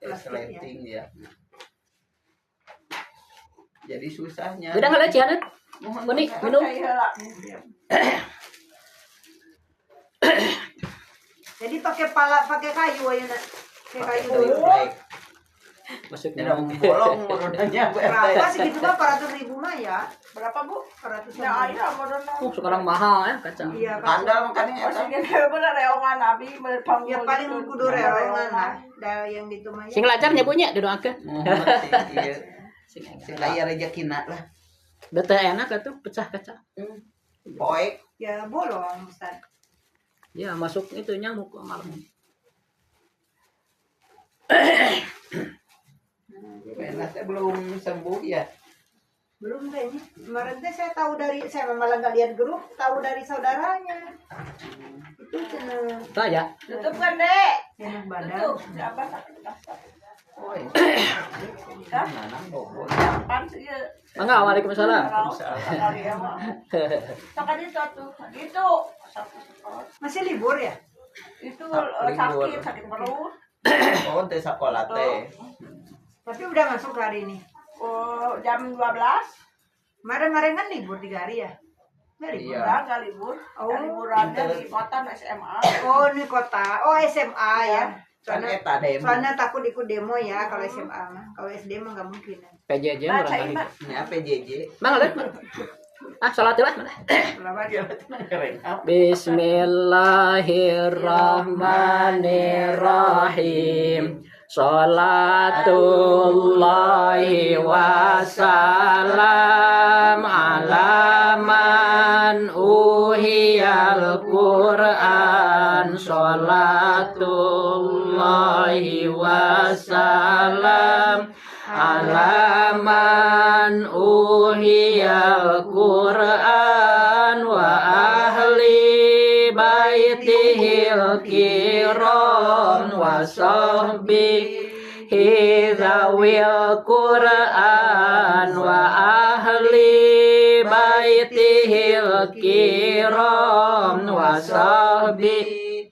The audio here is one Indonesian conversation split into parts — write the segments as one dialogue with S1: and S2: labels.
S1: resleting ya. Jadi susahnya.
S2: Udah nggak lecian? Kuning minum.
S3: Jadi pakai kayu aja nak. Pakai kayu.
S2: Maksudnya
S1: bolong rodanya
S3: Berapa segitu mah 400.000 mah ya?
S4: Berapa Bu?
S3: 400.
S4: Ya ayo modal.
S2: sekarang mahal ya kaca.
S3: Iya,
S1: kandal makanya
S4: Oh segini bener reongan abi berpanggul.
S3: ya paling kudu reongan lah. Da yang gitu mah.
S2: Sing lancar nyapunya didoakeun.
S1: iya. Sing aya rezekina lah.
S2: Bete enak atuh pecah kaca.
S1: Poek.
S3: Ya bolong Ustaz.
S2: Ya masuk itu nyamuk malam.
S1: Benasnya belum sembuh ya.
S3: Belum kayaknya. Kemarin teh saya malah nggak lihat grup, tahu dari saudaranya. Itu cenah
S2: Saya.
S4: Tutup kan Dek.
S3: enak badan.
S4: Tutup. Siapa sakit kasar.
S1: Oh, nanang bobo.
S4: Pan sih ya.
S2: Mangga waalaikumsalam.
S4: Sakit itu tuh. Gitu.
S3: Masih libur ya?
S4: Itu
S1: Libur.
S4: sakit perut.
S1: Oh, teh sekolah teh.
S3: Tapi udah masuk hari ini.
S4: Oh, jam 12.
S3: Kemarin kan libur 3 hari ya? Nggak libur.
S1: Iya.
S4: Enggak libur.
S3: Oh.
S4: Liburannya di kota SMA.
S3: Oh, ini kota. Oh, SMA ya.
S1: Kan
S3: Soalnya,
S1: eta demo.
S3: soalnya takut ikut demo ya kalau SMA mah. Kalau SD mah nggak mungkin.
S2: PJJ
S4: Baca
S2: barangkali.
S4: Iman.
S1: Ini apa JJ?
S2: Mang lihat. Salat mana?
S3: Selawat.
S1: Keren.
S2: Bismillahirrahmanirrahim. Salatullahi wassalam ala man uhiyal Qur'an. Salatullahi wassalam ala man uhiyal Qur'an wa ahli baitihil kiram wa sahbihi zawil Qur'an wa ahli baitihil kiram wa sahbihi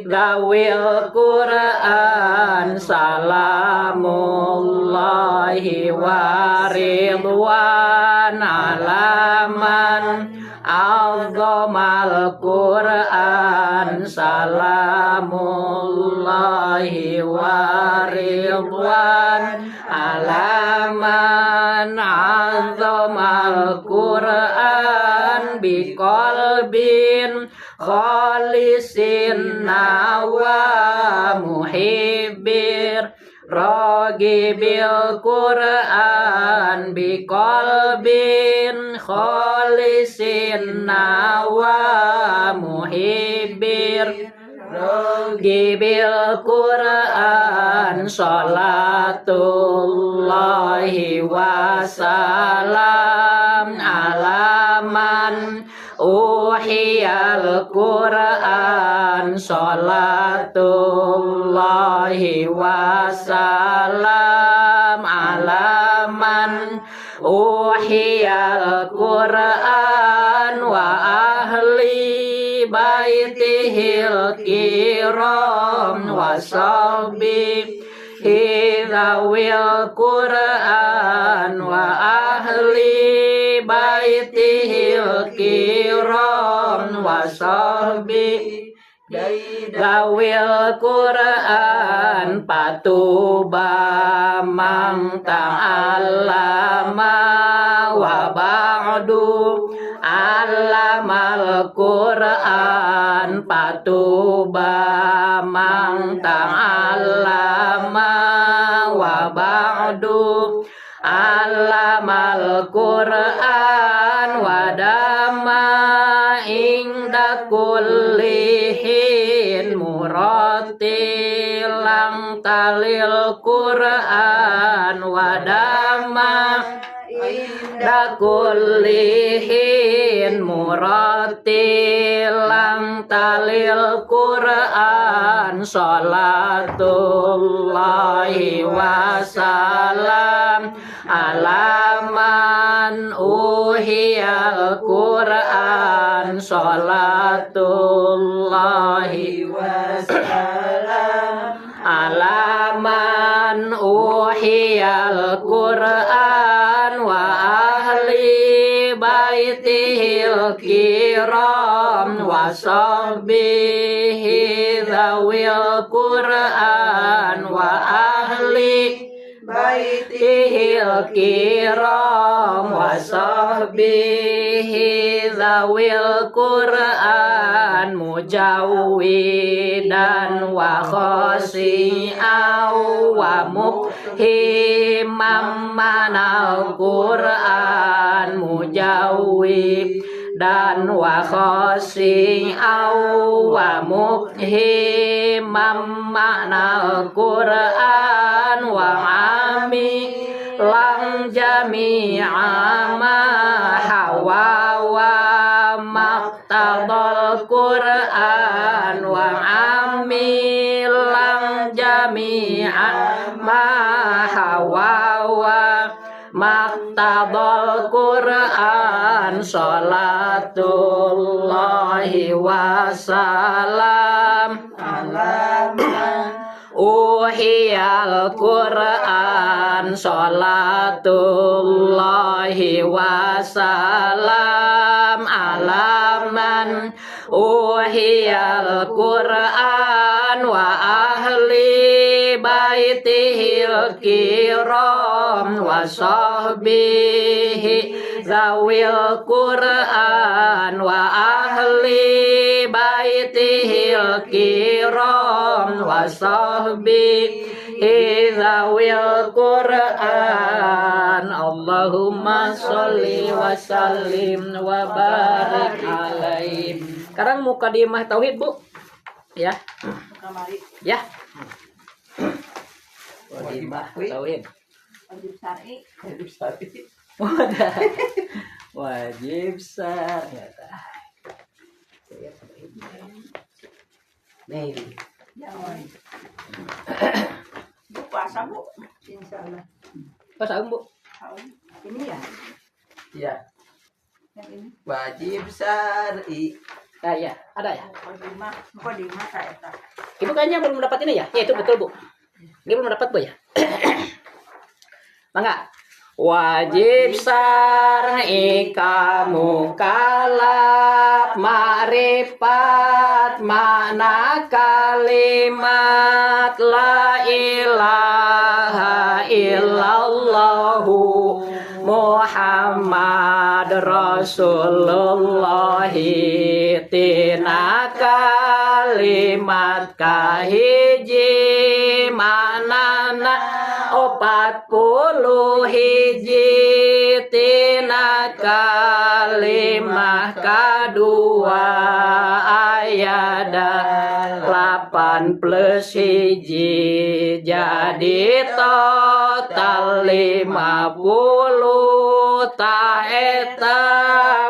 S2: Dawil Qur'an salamullahi wa ridwan alaman azzamal Qur'an salamullahi wa ridwan alaman azzamal Qur'an biqalbin khalisin nawa muhibbir ragibil Qur'an biqalbin khalisin nawa muhibbir ragibil Qur'an salatullahi wassalam alaman uhiyal Qur'an salatullahi wassalam alaman uhiyal Qur'an wa ahli baitihil kiram wa sahbihi zawil Qur'an wa ahli baitihil kiram wa sahbihi Dawil Qur'an patuba mang ta'allama wa ba'du alamal Qur'an patuba mang ta'allama wa ba'du alamal Qur'an wa dama inda kullihin murattilang talil Qur'an wa dama inda kullihin murattilang talil Qur'an salatullahi wassalam alaman uhiyal Qur'an salatullahi wassalam alaman man uhiyal Qur'an wa ahli baitihil kiram wa sahbihi zawil Qur'an wa ahli baitihil kiram wa sahbihi zawil Qur'an mujawwidan wa khasi'au wa muhimam manal Qur'an mujawwidan wa khasi'au wa muhimam manal Qur'an wa ami lang jami'a ma hawa wa maqtadal Qur'an wa ami lang jami'a ma hawa wa maqtadal Qur'an salatullahi wa salam uhiyal Qur'an salatullahi wa salam alaman uhiyal Qur'an wa ahli baitihil kiram wa sahbihi zawil Qur'an wa ahli baitihil kiram wa sahbihi zawil Qur'an. Allahumma sholli wa sallim wa barik alaih. Sekarang mukadimah tauhid, Bu. Ya. Ya. Mukadimah tauhid.
S4: Wajib syar'i.
S2: Wajib syar'i.
S1: Nih.
S4: Bu puasa, Bu.
S3: Insyaallah.
S2: Pas Bu.
S4: Tahu.
S3: Ini ya.
S1: Ya.
S4: Yang ini.
S1: Wajib syar'i.
S2: Ya, ada ya.
S4: Mukadimah kayak eta.
S2: Ibu kayaknya belum dapat ini ya? Ya itu betul, Bu. Dia belum dapat, Bu ya. Mangga. Wajib syar'i kamu kalap ma'rifat makna kalimat la ilaha illallahu Muhammad Rasulullah tina kalimat kahiji manana 40 hiji tina kalimah kadua ayada 8 plus hiji jadi total 50 taeta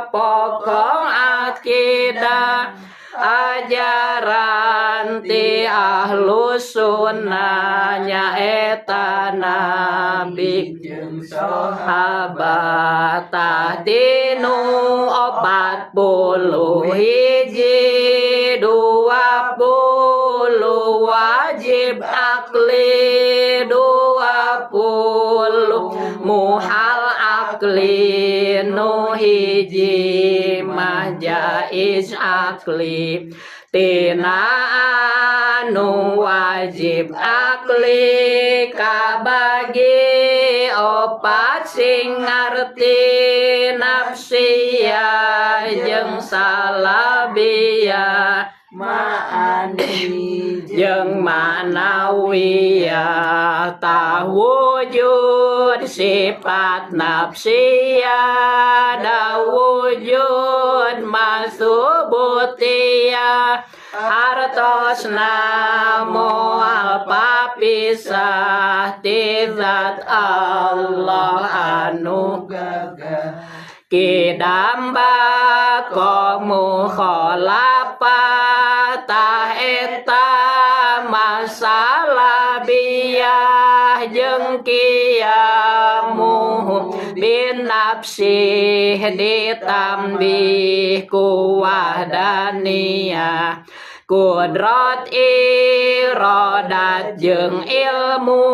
S2: pokok akidah ajaran ti ahlus sunnah nyaeta nabi jeung sahabat tahdinu 40 hiji 20 wajib akli 20 muhal akli nu hiji mah jaiz akli tina anu wajib akli kabagi opat sing ngarti nafsiyah jeung salabiyah ma'ani jeung manawiyah tawujud sifat nafsiyah dawujud masubutiyah hartosna moal papisah tizat Allah anu gagah kidamba komu kholapa taheta masalah biyah jeung kiamu bin nafsih ditambih ku wahdaniyah Kudrat iradat jeung ilmu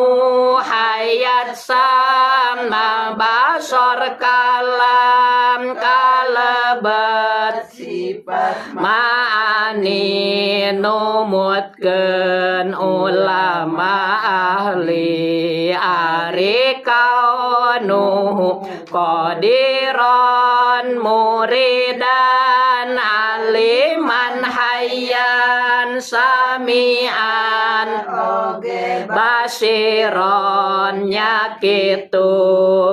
S2: hayat sama basor kalam kalebet
S1: Sifat
S2: ma'ani numutkeun ulama ahli ari kaunuhu qadiran muridan aliman hayyan samian
S3: Oge
S2: basiron nyakitu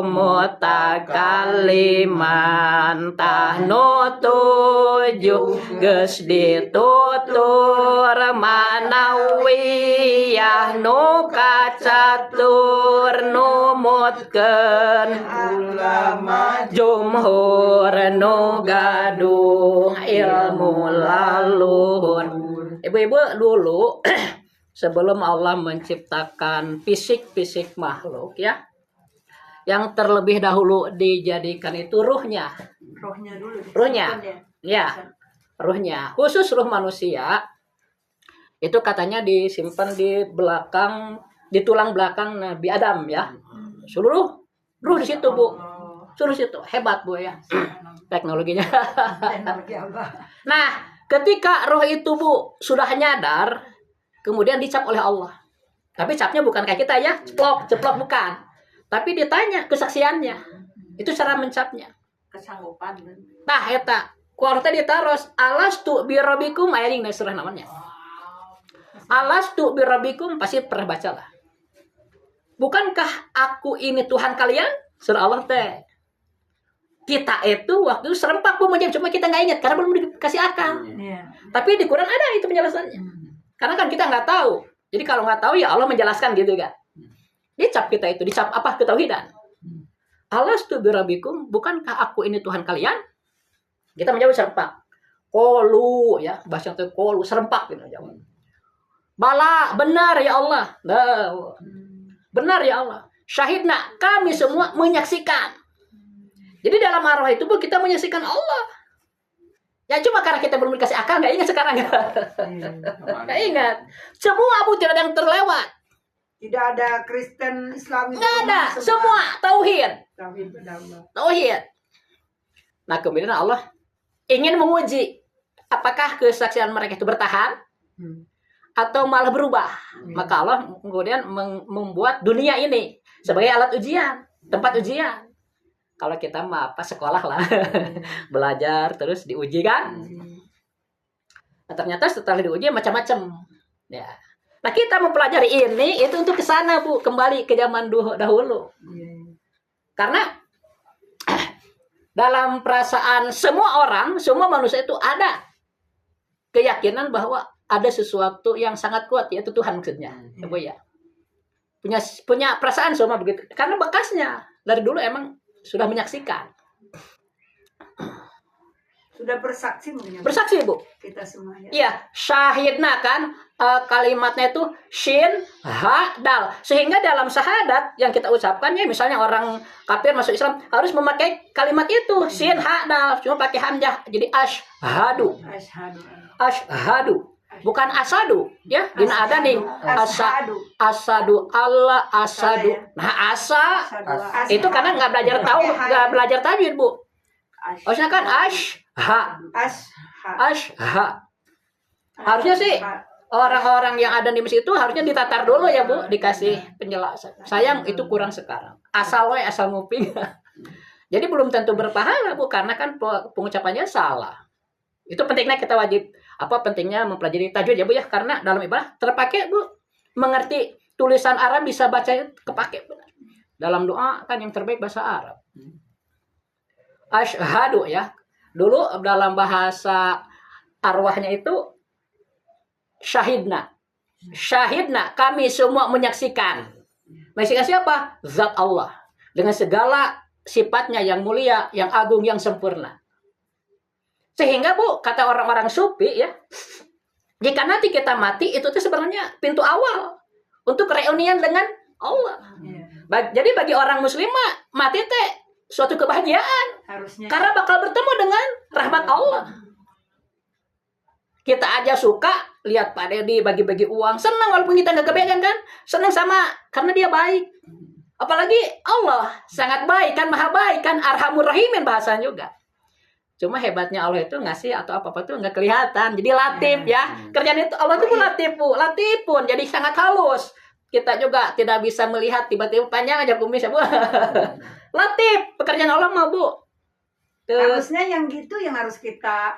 S2: mutakaliman tahnu tujuh geus ditutur manawiyah nu kacatur numutkeun
S1: ulama
S2: jumhur nu gaduh ilmu laluhur. Ibu-ibu dulu sebelum Allah menciptakan fisik makhluk ya, yang terlebih dahulu dijadikan itu ruhnya.
S4: Rohnya dulu.
S2: Ruhnya.
S4: disimpan
S2: Ya, ruhnya. Khusus ruh manusia itu katanya disimpan di belakang, di tulang belakang Nabi Adam ya. Seluruh ruh di situ, Bu. Seluruh situ. Hebat, Bu ya. Teknologinya.
S3: teknologi Allah.
S2: Nah, ketika roh itu, Bu, sudah nyadar, kemudian dicap oleh Allah. Tapi capnya bukan kayak kita ya, ceplok bukan. Tapi ditanya kesaksiannya. Itu cara mencapnya.
S4: Kesanggupan.
S2: Nah, eta kuarta ditaros alastu birabbikum aya ding surah namanya. Alastu birabbikum pasti pernah baca lah. Bukankah aku ini Tuhan kalian? Surah Allah teh. Kita itu waktu itu serempak Bu menjawab, cuma kita nggak ingat karena belum dikasih akal.
S4: Iya.
S2: Tapi di Quran ada itu penjelasannya. Karena kan kita nggak tahu. Jadi kalau nggak tahu ya Allah menjelaskan gitu kan. Dicap kita itu, dicap apa? Ketauhidan. Alastu birabbikum, bukankah aku ini Tuhan kalian? Kita menjawab serempak. Qalu ya, bahasa itu qalu serempak gitu jawab. Bala, benar ya Allah. Nah, benar ya Allah. Syahidna, kami semua menyaksikan. Jadi dalam arwah itu Bu kita menyaksikan Allah. Ya cuma karena kita belum dikasih akal nggak ingat sekarang ya. Nggak ingat. Semua Bu tidak ada yang terlewat.
S3: Tidak ada Kristen, Islam,
S2: Nggak ada. Semua tauhid.
S3: Tauhid berdamai.
S2: Tauhid. Nah kemudian Allah ingin menguji apakah kesaksian mereka itu bertahan atau malah berubah. Maka Allah kemudian membuat dunia ini sebagai alat ujian, tempat ujian. Kalau kita mah apa sekolah lah, belajar terus diuji kan. Nah, ternyata setelah diuji macam-macam. Ya. Nah kita mempelajari ini itu untuk ke sana Bu, kembali ke zaman dahulu. Karena dalam perasaan semua orang, semua manusia itu ada keyakinan bahwa ada sesuatu yang sangat kuat, yaitu Tuhan maksudnya. Ya, Bu ya. Punya perasaan semua begitu. Karena bekasnya dari dulu emang sudah menyaksikan.
S3: Sudah bersaksi mungkin.
S2: Bersaksi Bu.
S3: Kita semua ya.
S2: Iya, syahidna kan kalimatnya itu shin ha dal. Sehingga dalam syahadat yang kita ucapkan ya misalnya orang kafir masuk Islam harus memakai kalimat itu shin ha dal, cuma pakai hamzah jadi asyhadu. Asyhadu. Bukan asadu ya. Dina ada nih asadu Allah asadu. Nah, itu karena nggak belajar tajwid Bu. Harusnya kan asha. Harusnya sih orang-orang yang ada di masjid itu harusnya ditatar dulu ya Bu, dikasih penjelasan. Sayang itu kurang sekarang. Asal nguping. Jadi belum tentu berpahala Bu, karena kan pengucapannya salah. Itu pentingnya kita wajib pentingnya mempelajari tajwid ya Bu ya, karena dalam ibadah terpakai Bu. Mengerti tulisan Arab bisa baca kepake benar. Dalam doa kan yang terbaik bahasa Arab. Asyhadu ya. Dulu dalam bahasa arwahnya itu syahidna. Syahidna, kami semua menyaksikan. Menyaksikan siapa? Zat Allah. Dengan segala sifatnya yang mulia, yang agung, yang sempurna. Sehingga Bu, kata orang-orang sufi ya, jika nanti kita mati, itu tuh sebenarnya pintu awal untuk reunian dengan Allah. Jadi bagi orang muslim mati teh suatu kebahagiaan.
S4: Harusnya.
S2: Karena bakal bertemu dengan rahmat Allah. Kita aja suka lihat Pak Dedi bagi-bagi uang, senang walaupun kita nggak kebagian kan, senang sama karena dia baik. Apalagi Allah sangat baik kan, maha baik kan, arhamur rahimin bahasanya juga. Cuma hebatnya Allah itu ngasih atau apa-apa tuh nggak kelihatan. Jadi latif ya. Kerjaan itu Allah itu pun latif pun. Jadi sangat halus. Kita juga tidak bisa melihat tiba-tiba panjang aja kumis ya Bu. Latif pekerjaan Allah mah Bu. Tuh.
S3: Harusnya yang gitu yang harus kita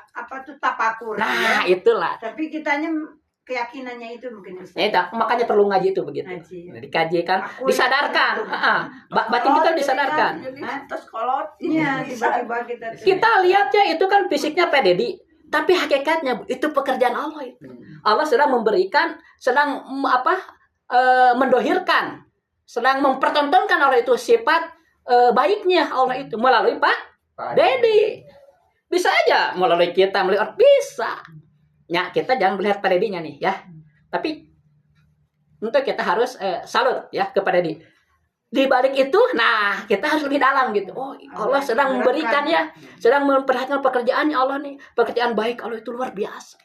S3: tapakur.
S2: Nah,
S3: ya.
S2: itulah.
S3: Tapi kitanya keyakinannya itu mungkin Ustaz.
S2: Ya, itu, makanya perlu ngaji itu begitu.
S3: Ngaji.
S2: Dikaji kan,
S3: Aku
S2: disadarkan. Batin kita disadarkan.
S4: Terus kolot.
S3: Iya, tiba-tiba kita tuh.
S2: Kita lihat ya itu kan fisiknya Pak Dedi, tapi hakikatnya itu pekerjaan Allah itu. Allah sedang memberikan, sedang mendohirkan, sedang mempertontonkan Allah itu sifat baiknya Allah itu melalui Pak Dedi. Bisa aja melalui kita, melalui orang bisa. Ya, kita jangan melihat Pak Dedinya nih ya. Tapi untuk kita harus salut ya kepada Dedi. Di balik itu, nah kita harus lebih dalam gitu. Oh, Allah sedang memberikan ya, sedang memperhatikan pekerjaannya Allah nih. Pekerjaan baik Allah itu luar biasa.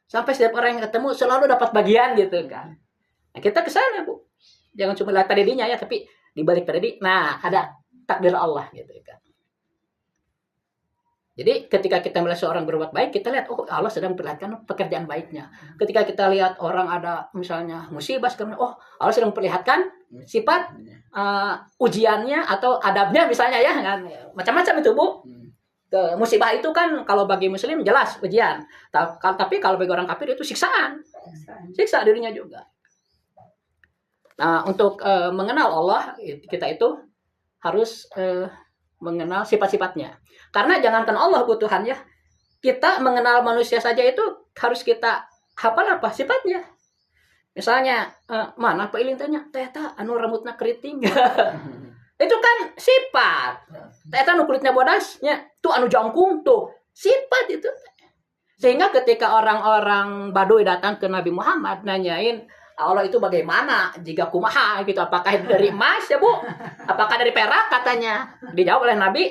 S2: Sampai setiap orang yang ketemu selalu dapat bagian gitu kan. Nah, kita ke sana Bu. Jangan cuma lihat Pak Dedinya ya, tapi di balik Pak Dedi, nah ada takdir Allah gitu kan. Jadi ketika kita melihat seorang berbuat baik, kita lihat oh Allah sedang memperlihatkan pekerjaan baiknya. Ketika kita lihat orang ada misalnya musibah, oh Allah sedang memperlihatkan sifat ujiannya atau adabnya misalnya ya kan. Macam-macam itu Bu. Musibah itu kan kalau bagi muslim jelas ujian. Tapi kalau bagi orang kafir itu siksaan. Siksa dirinya juga. Nah, untuk mengenal Allah kita itu harus mengenal sifat-sifatnya. Karena jangankan Allah Bu Tuhan ya, kita mengenal manusia saja itu harus kita hafal apa sifatnya. Misalnya mana Pak Ilin tanya, "Teta anu rambutna keriting." Itu kan sifat. Teta anu kulitnya bodasnya, tuh anu jangkung tuh, sifat itu. Sehingga ketika orang-orang Baduy datang ke Nabi Muhammad nanyain Allah itu bagaimana jika kumaha gitu, apakah dari emas ya Bu, apakah dari perak katanya. Dijawab oleh Nabi,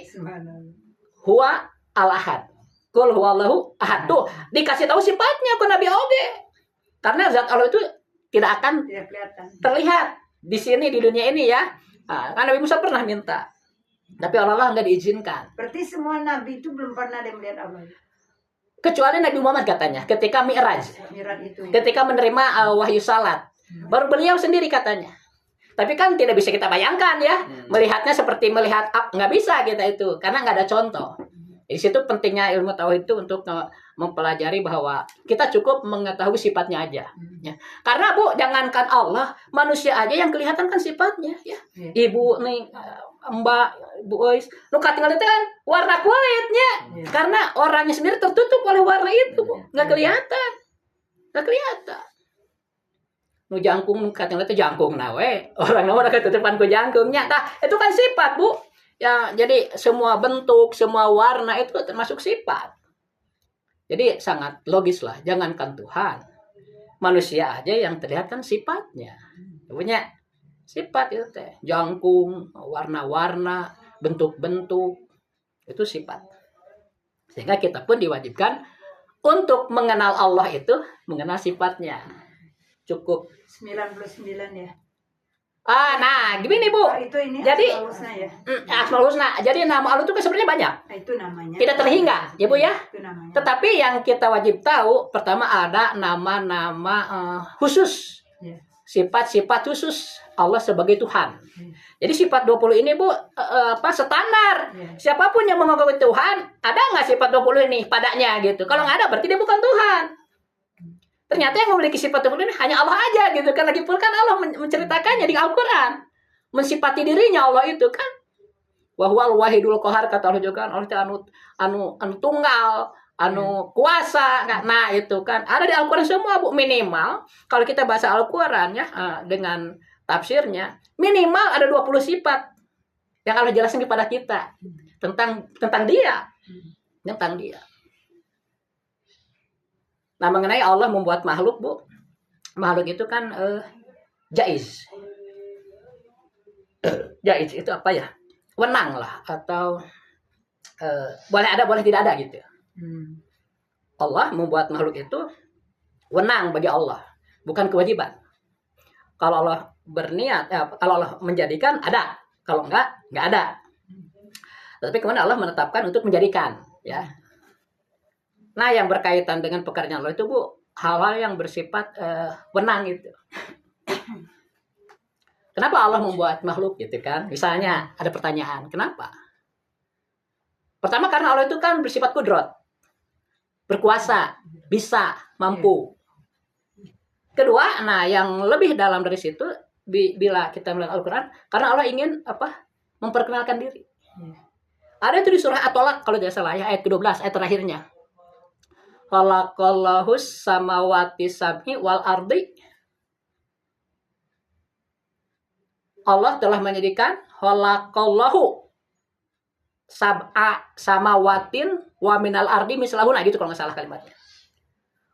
S2: huwa al-ahad, kul huwallahu ahad. Tuh dikasih tahu sifatnya ke Nabi Oge, karena zat Allah itu tidak akan terlihat di sini di dunia ini ya. Kan Nabi Musa pernah minta, tapi Allah nggak diizinkan.
S3: Berarti semua nabi itu belum pernah ada yang melihat Allah.
S2: Kecuali Nabi Muhammad katanya ketika Mi'raj,
S3: Itu.
S2: ketika menerima wahyu salat, baru beliau sendiri katanya. Tapi kan tidak bisa kita bayangkan ya, melihatnya seperti melihat nggak bisa kita itu, karena nggak ada contoh. Di situ pentingnya ilmu tauhid itu untuk mempelajari bahwa kita cukup mengetahui sifatnya aja. Ya. Karena Bu, jangankan Allah, manusia aja yang kelihatan kan sifatnya ya. Ibu nih, Mbak, Bu Ois, lu tinggal itu kan warna kulitnya, karena orangnya sendiri tertutup oleh warna itu, nggak kelihatan, nggak kelihatan. Nu jangkung kating itu jangkung nawe, orang nawe ketutupan ku jangkungnya, tah itu kan sifat Bu. Ya, jadi semua bentuk, semua warna itu termasuk sifat. Jadi sangat logis lah, jangankan Tuhan, manusia aja yang terlihat kan sifatnya, punya sifat itu teh, jangkung, warna-warna, bentuk-bentuk, itu sifat. Sehingga kita pun diwajibkan untuk mengenal Allah itu mengenal sifatnya. Cukup
S3: 99 ya.
S2: Nah, gini Bu.
S3: Itu ini
S2: jadi
S3: Asmaul Husna ya.
S2: Asmaul Husna. Jadi nama Allah itu kan sebenarnya banyak.
S3: Nah, itu namanya.
S2: Tidak terhingga, ya Bu ya.
S3: Itu namanya.
S2: Tetapi yang kita wajib tahu, pertama ada nama-nama khusus.
S3: Ya.
S2: Sifat-sifat khusus Allah sebagai Tuhan. Jadi sifat 20 ini Bu standar.
S3: Ya.
S2: Siapapun yang mengakui Tuhan, ada nggak sifat 20 ini padanya gitu. Kalau nggak ada berarti dia bukan Tuhan. Ternyata yang memiliki sifat 20 ini hanya Allah aja gitu kan. Lagi pula kan Allah menceritakannya di Al-Quran. Mensifati dirinya Allah itu kan. Wa huwal wahidul qahar, kata Allah juga kan. Allah itu anu tunggal, anu kuasa. Nah itu kan ada di Al-Quran semua Bu. Minimal kalau kita bahasa Al-Quran ya dengan tafsirnya, minimal ada 20 sifat yang Allah jelaskan kepada kita tentang dia. Tentang dia. Nah, mengenai Allah membuat makhluk, Bu. Makhluk itu kan jaiz. Jaiz itu apa ya? Wenang lah, atau boleh ada, boleh tidak ada gitu. Allah membuat makhluk itu wenang bagi Allah, bukan kewajiban. Kalau Allah berniat, kalau Allah menjadikan ada, kalau enggak ada. Tapi kemudian Allah menetapkan untuk menjadikan, ya. Nah, yang berkaitan dengan pekerjaan Allah itu, Bu, hal-hal yang bersifat wenang itu. Kenapa Allah membuat makhluk gitu kan? Misalnya ada pertanyaan, kenapa? Pertama karena Allah itu kan bersifat kudrat, berkuasa, bisa, mampu. Kedua, nah yang lebih dalam dari situ, bila kita melihat Al-Quran, karena Allah ingin memperkenalkan diri. Ada itu di surah At-Tolak kalau tidak salah ya, ayat ke-12, ayat terakhirnya. Khalaqallahus samawati sab'i wal ardi. Allah telah menjadikan khalaqallahu sab'a samawatin wa minal ardi mislahuna, gitu kalau nggak salah kalimatnya.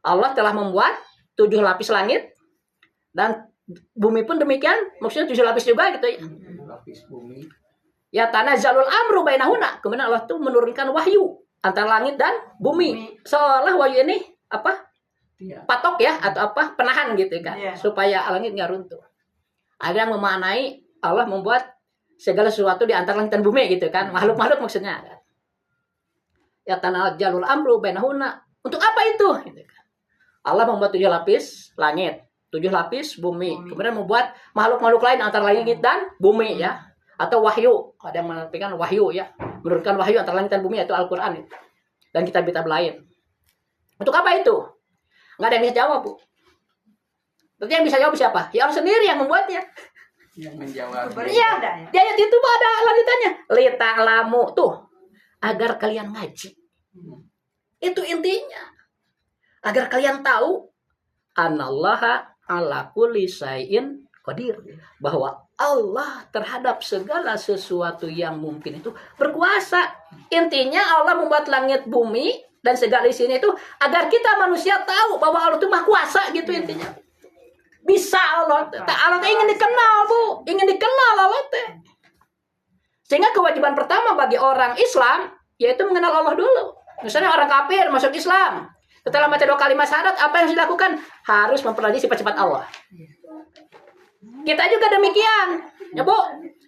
S2: Allah telah membuat 7 lapis langit dan bumi pun demikian, maksudnya 7 lapis juga gitu ya.
S1: Lapis bumi.
S2: Ya tanazzalul amru bainahuna. Kemudian Allah tuh menurunkan wahyu antara langit dan bumi. Seolah wahyu ini patok ya atau penahan gitu kan, supaya langit nggak runtuh. Ada yang memaknai Allah membuat segala sesuatu di antara langit dan bumi gitu kan, makhluk-makhluk maksudnya. Ya tanazzalul amru bainahuna. Untuk apa itu? Gitu kan. Allah membuat 7 lapis langit, 7 lapis bumi. Kemudian membuat makhluk-makhluk lain antara langit dan bumi ya. Atau wahyu, ada yang menartikan wahyu ya, menurunkan wahyu antara langit dan bumi, yaitu Al-Quran itu. Dan kitab-kitab lain. Untuk apa itu? Nggak ada yang bisa jawab, Bu. Berarti yang bisa jawab siapa? Ya Allah sendiri yang membuatnya.
S1: Yang menjawab.
S2: Iya, di ayat itu ada lanjutannya. Lita'lamu tuh, agar kalian ngaji. Itu intinya. Agar kalian tahu anallaha ala kulli syai'in qadir, bahwa Allah terhadap segala sesuatu yang mungkin itu berkuasa. Intinya Allah membuat langit bumi dan segala isinya itu agar kita manusia tahu bahwa Allah itu maha kuasa gitu intinya. Bisa Allah. Allah ingin dikenal, Bu. Ingin dikenal Allah teh. Sehingga kewajiban pertama bagi orang Islam yaitu mengenal Allah dulu. Misalnya orang kafir masuk Islam, setelah baca 2 kalimat syahadat, apa yang harus dilakukan? Harus mempelajari sifat-sifat Allah. Kita juga demikian, ya Bu.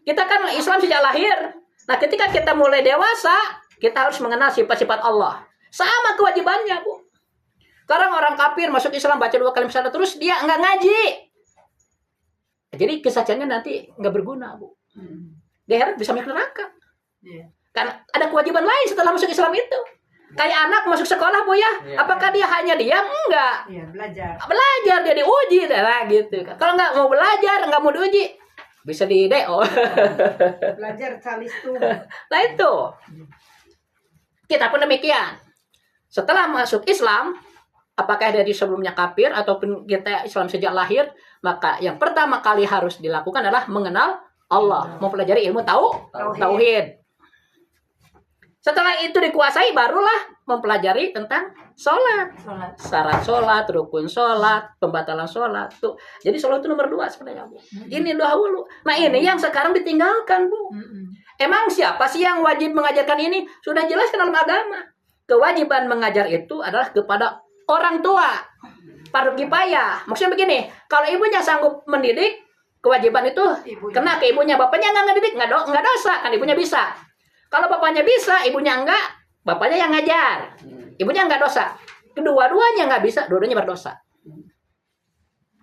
S2: Kita kan Islam sejak lahir. Nah, ketika kita mulai dewasa, kita harus mengenal sifat-sifat Allah. Sama kewajibannya, Bu. Sekarang orang kafir masuk Islam baca 2 kalimat syahadat terus dia nggak ngaji. Jadi kesaksiannya nanti nggak berguna, Bu. Dia harus bisa masuk neraka. Karena ada kewajiban lain setelah masuk Islam itu. Kayak anak masuk sekolah, Bu ya. Apakah dia hanya diam? Enggak.
S3: Iya, belajar.
S2: Belajar, dia diuji lah gitu. Kalau nggak mau belajar, nggak mau diuji, bisa di DO.
S3: Belajar calistung.
S2: Nah itu. Kita pun demikian. Setelah masuk Islam, apakah dari sebelumnya kafir ataupun kita Islam sejak lahir, maka yang pertama kali harus dilakukan adalah mengenal Allah, mempelajari ilmu tauhid. Setelah itu dikuasai, barulah mempelajari tentang sholat. Syarat sholat, rukun sholat, pembatalan sholat. Tuh. Jadi sholat itu nomor 2 sebenarnya, Bu. Ini dahulu. Nah ini yang sekarang ditinggalkan, Bu. Emang siapa sih yang wajib mengajarkan ini? Sudah jelas dalam agama. Kewajiban mengajar itu adalah kepada orang tua. Fardu kifayah. Maksudnya begini, kalau ibunya sanggup mendidik, kewajiban itu kena ke ibunya. Bapaknya nggak ngedidik, nggak dosa. Kan ibunya bisa. Kalau bapaknya bisa, ibunya enggak, bapaknya yang ngajar. Ibunya enggak dosa. Kedua-duanya enggak bisa, dua-duanya berdosa.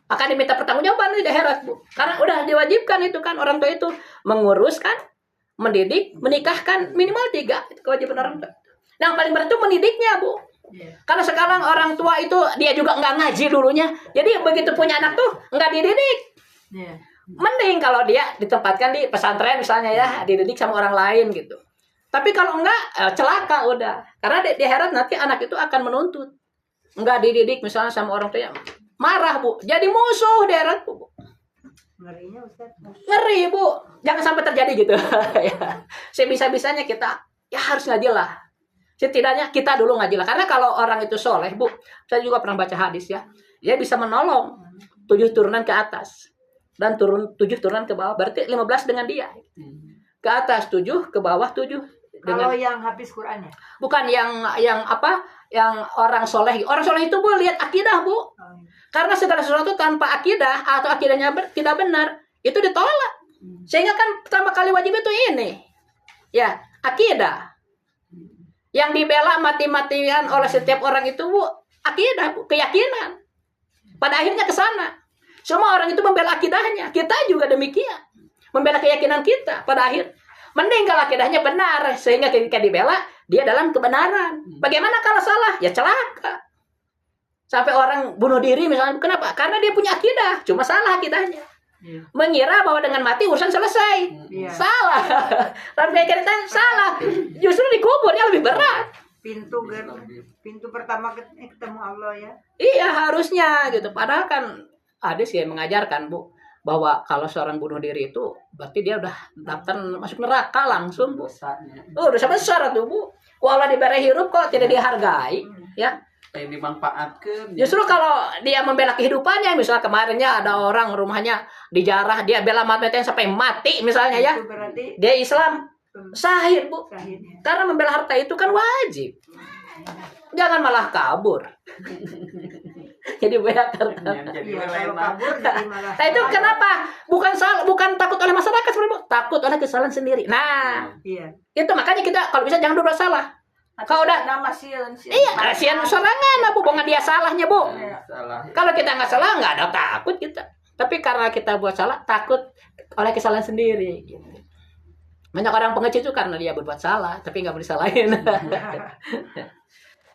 S2: Akan diminta pertanggungjawaban di akhirat, Bu. Karena udah diwajibkan itu kan orang tua itu menguruskan, mendidik, menikahkan minimal 3 itu kewajiban orang tua. Nah, yang paling berat itu mendidiknya, Bu. Karena sekarang orang tua itu dia juga enggak ngaji dulunya. Jadi begitu punya anak tuh enggak dididik. Mending kalau dia ditempatkan di pesantren misalnya ya, dididik sama orang lain gitu. Tapi kalau enggak, celaka udah. Karena di akhirat nanti anak itu akan menuntut. Enggak dididik misalnya sama orang tua, marah, Bu. Jadi musuh di akhirat, Bu.
S3: Ngerinya, Ustaz.
S2: Ngeri, Bu. Jangan sampai terjadi gitu. Ya. Sebisa-bisanya kita ya harus ngaji lah. Setidaknya kita dulu ngaji lah. Karena kalau orang itu soleh, Bu. Saya juga pernah baca hadis ya. Dia bisa menolong 7 turunan ke atas. Dan 7 turunan ke bawah. Berarti 15 dengan dia. Ke atas 7, ke bawah 7.
S3: Kalau yang habis Quran ya?
S2: bukan yang apa? Yang orang soleh. Orang soleh itu Bu lihat akidah Bu.
S3: Oh, iya.
S2: Karena segala sesuatu tanpa akidah atau akidahnya tidak benar itu ditolak. Sehingga kan pertama kali wajib itu ini. Ya, akidah. Yang dibela mati-matian oleh setiap orang itu Bu, akidah, Bu, keyakinan. Pada akhirnya ke sana. Semua orang itu membela akidahnya. Kita juga demikian. Membela keyakinan kita pada akhir. Mending kalau akidahnya benar sehingga ketika dibela dia dalam kebenaran. Bagaimana kalau salah? Ya celaka. Sampai orang bunuh diri misalnya. Kenapa? Karena dia punya akidah. Cuma salah akidahnya. Mengira bahwa dengan mati urusan selesai. Salah. Dalam keyakinan salah. Justru dikuburnya lebih berat.
S3: Pintu pertama ketemu Allah ya.
S2: Iya harusnya gitu. Padahal kan ada sih yang mengajarkan Bu. Bahwa kalau seorang bunuh diri itu berarti dia udah daftar masuk neraka langsung Bu. Oh udah besar tuh Bu. Walau diberi hirup kok tidak dihargai. Ya.
S1: Yang dimanfaatkan.
S2: Justru kalau dia membela kehidupannya, misalnya kemarinnya ada orang rumahnya dijarah, dia bela mati sampai mati misalnya ya.
S3: Itu berarti
S2: Dia Islam, syahid Bu.
S3: syahid ya.
S2: Karena membela harta itu kan wajib. Jangan malah kabur. Jadi banyak harta.
S1: Jadi
S3: Iya, kalau
S1: enak.
S3: kabur jadi malah.
S2: Nah itu kenapa? Bukan takut oleh masyarakat sebenarnya, Bu. Takut oleh kesalahan sendiri. Nah,
S3: Iya.
S2: itu makanya kita kalau bisa jangan berbuat salah. Kalau udah
S4: nama sieun
S2: iya, kasihan sorangan Bu, bukan dia salahnya, Bu.
S1: Salah.
S2: Kalau kita nggak salah, nggak ada takut kita. Tapi karena kita buat salah, takut oleh kesalahan sendiri. Gitu. Banyak orang pengecut itu karena dia berbuat salah, tapi nggak boleh disalahin.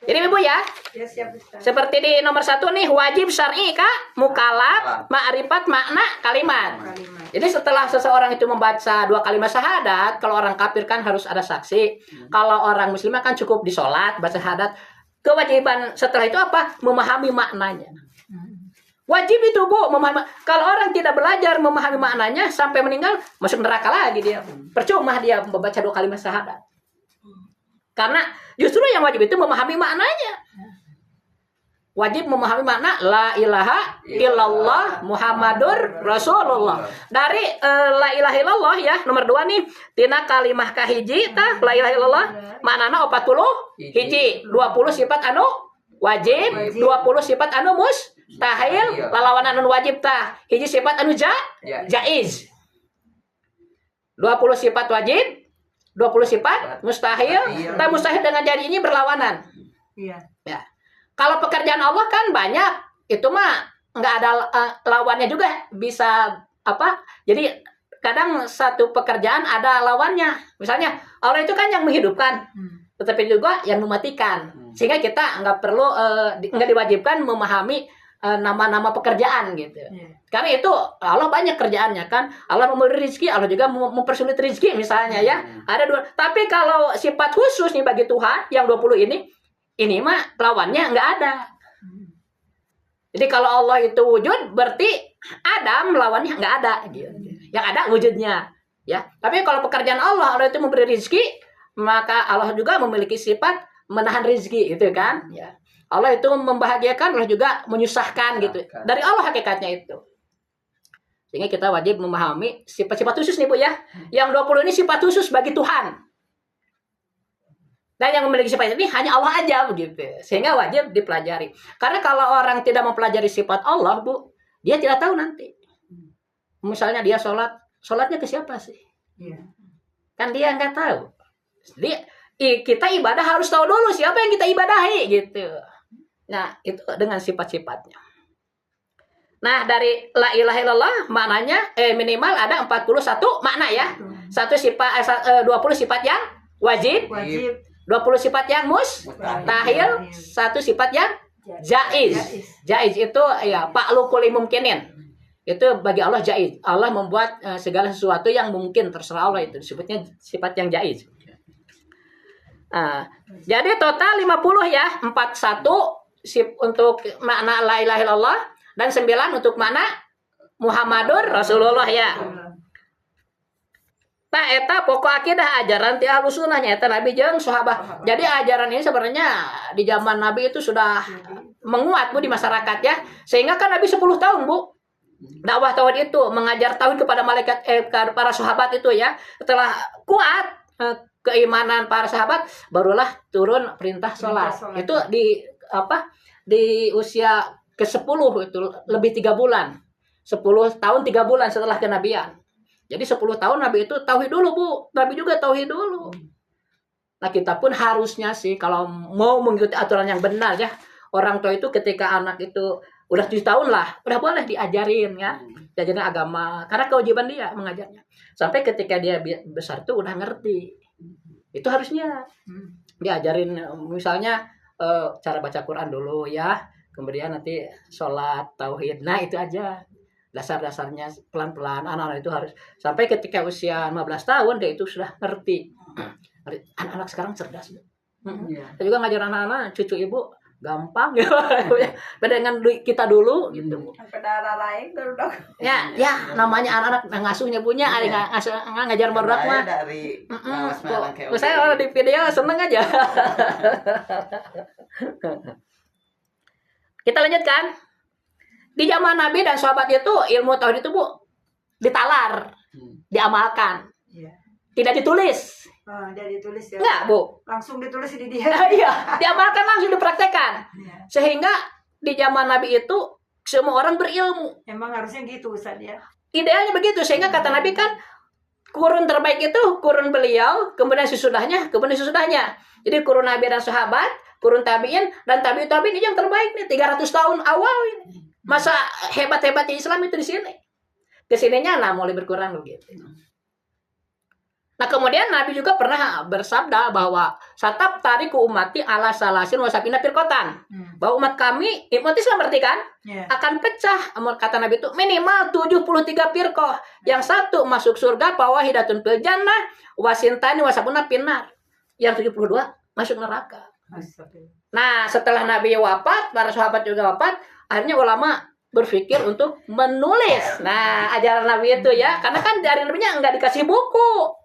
S2: Jadi Ibu ya,
S3: Ya siap Ustaz.
S2: seperti di nomor 1 nih, wajib syar'i Kak, mukalaf, ma'rifat, makna, kalimat.
S3: Kalimat.
S2: Jadi setelah seseorang itu membaca 2 kalimat syahadat, kalau orang kafir kan harus ada saksi. Kalau orang muslim kan cukup disolat, baca syahadat. Kewajiban setelah itu apa? Memahami maknanya. Wajib itu Bu, memahami. Kalau orang tidak belajar memahami maknanya sampai meninggal, masuk neraka lagi dia. Percuma dia membaca 2 kalimat syahadat. Karena justru yang wajib itu memahami maknanya. Wajib memahami makna la ilaha illallah Muhammadur Rasulullah. Dari la ilaha illallah ya, nomor 2 nih, tina kalimah kahiji tah la ilaha illallah maknana 40 hiji, 20 sifat anu wajib, 20 sifat anu mustahil, lalawan anu wajib tah hiji sifat anu jaiz. 20 sifat wajib, 20 sifat mustahil, dan mustahil dengan jadi ini berlawanan.
S3: Iya.
S2: Ya. Kalau pekerjaan Allah kan banyak, itu mah nggak ada lawannya juga bisa apa? Jadi kadang satu pekerjaan ada lawannya. Misalnya Allah itu kan yang menghidupkan, tetapi juga yang mematikan. Sehingga kita nggak perlu nggak diwajibkan memahami nama-nama pekerjaan gitu. Karena itu Allah banyak kerjaannya kan. Allah memberi rezeki, Allah juga mempersulit rezeki misalnya ya. Ada 2. Tapi kalau sifat khusus nih bagi Tuhan yang 20 ini mah lawannya nggak ada. Jadi kalau Allah itu wujud berarti Adam lawannya nggak ada gitu. Yang ada wujudnya ya. Tapi kalau pekerjaan Allah itu memberi rezeki, maka Allah juga memiliki sifat menahan rezeki gitu kan ya. Allah itu membahagiakan, Allah juga menyusahkan gitu. Dari Allah hakikatnya itu. Sehingga kita wajib memahami sifat-sifat khusus nih Bu ya. Yang 20 ini sifat khusus bagi Tuhan. Dan yang memiliki sifat ini hanya Allah aja begitu. Sehingga wajib dipelajari. Karena kalau orang tidak mempelajari sifat Allah, Bu, dia tidak tahu nanti. Misalnya dia sholatnya ke siapa sih?
S3: Iya.
S2: Kan dia nggak tahu. Jadi kita ibadah harus tahu dulu siapa yang kita ibadahi gitu. Nah, itu dengan sifat-sifatnya. Nah, dari la ilaha illallah maknanya minimal ada 41 makna ya. 20 sifat yang wajib. 20 sifat yang mustahil, 1 sifat yang jaiz. Jaiz itu ya fa'lu kulli mumkinin. Itu bagi Allah jaiz. Allah membuat segala sesuatu yang mungkin, terserah Allah, itu disebutnya sifat yang jaiz. Jadi total 50 ya, 41 untuk makna la ilaha illallah dan 9 untuk makna Muhammadur Rasulullah ya. Nah, eta pokok akidah ajaran ti ahlus sunnah eta Nabi jeung sahabat. Jadi ajaran ini sebenarnya di zaman Nabi itu sudah menguat Bu di masyarakat ya. Sehingga kan Nabi 10 tahun Bu dakwah tauhid itu, mengajar tauhid kepada malaikat para sahabat itu ya. Setelah kuat keimanan para sahabat, barulah turun perintah sholat.
S3: sholat.
S2: Itu di usia ke-10 itu lebih 3 bulan. 10 tahun 3 bulan setelah kenabian. Jadi 10 tahun Nabi itu tauhid dulu, Bu. Nabi juga tauhid dulu. Nah, kita pun harusnya sih kalau mau mengikuti aturan yang benar ya, orang tua itu ketika anak itu udah 7 tahun lah, udah boleh diajarin ya. Diajarin agama karena kewajiban dia mengajarnya. Sampai ketika dia besar tuh udah ngerti. Itu harusnya diajarin misalnya cara baca Quran dulu ya, kemudian nanti sholat, tauhid. Nah, itu aja dasar-dasarnya pelan-pelan. Anak-anak itu harus sampai ketika usia 15 tahun dia itu sudah ngerti. Anak-anak sekarang cerdas.
S1: Iya.
S2: Saya juga ngajar anak-anak, cucu ibu gampang ya. Beda dengan kita dulu gitu.
S4: Sampai daerah lain udah
S2: Ya, namanya anak-anak ngasuhnya punya, ada ngajar barudak
S1: Saya
S2: mah.
S1: dari Lawas Malang kayak
S2: Saya orang di video seneng aja. Kita lanjutkan. Di zaman Nabi dan sahabat itu ilmu tauhid itu, Bu, ditalar, diamalkan.
S3: Iya.
S2: Tidak ditulis.
S3: Dia ditulis ya.
S2: Enggak, Bu.
S3: Langsung ditulis di dia.
S2: Iya, diamalkan langsung dipraktekkan.
S3: Iya.
S2: Sehingga di zaman Nabi itu semua orang berilmu.
S3: Emang harusnya gitu Ustaz ya.
S2: Idealnya begitu, sehingga kata Nabi kan kurun terbaik itu kurun beliau, kemudian sesudahnya, kemudian sesudahnya. Jadi kurun Nabi dan sahabat, kurun tabi'in dan tabi'ut tabi'in ini yang terbaik nih 300 tahun awal ini. Masa hebat-hebatnya Islam itu di sini. Kesininya nah mulai berkurang begitu. Nah, kemudian Nabi juga pernah bersabda bahwa satap tariku umati ala salasin wasabina firqatan. Bahwa umat kami, umat Islam berarti kan,
S3: Iya.
S2: akan pecah. Kata Nabi itu minimal 73 firqah. Yang satu masuk surga, fawahidatun fil jannah, wasintani wasabuna finnar. Yang 72 masuk neraka.
S3: Astagfirullah.
S2: Nah, setelah Nabi wafat, para sahabat juga wafat, akhirnya ulama berpikir untuk menulis. Nah, ajaran Nabi itu ya, karena kan dari Nabi-nya enggak dikasih buku.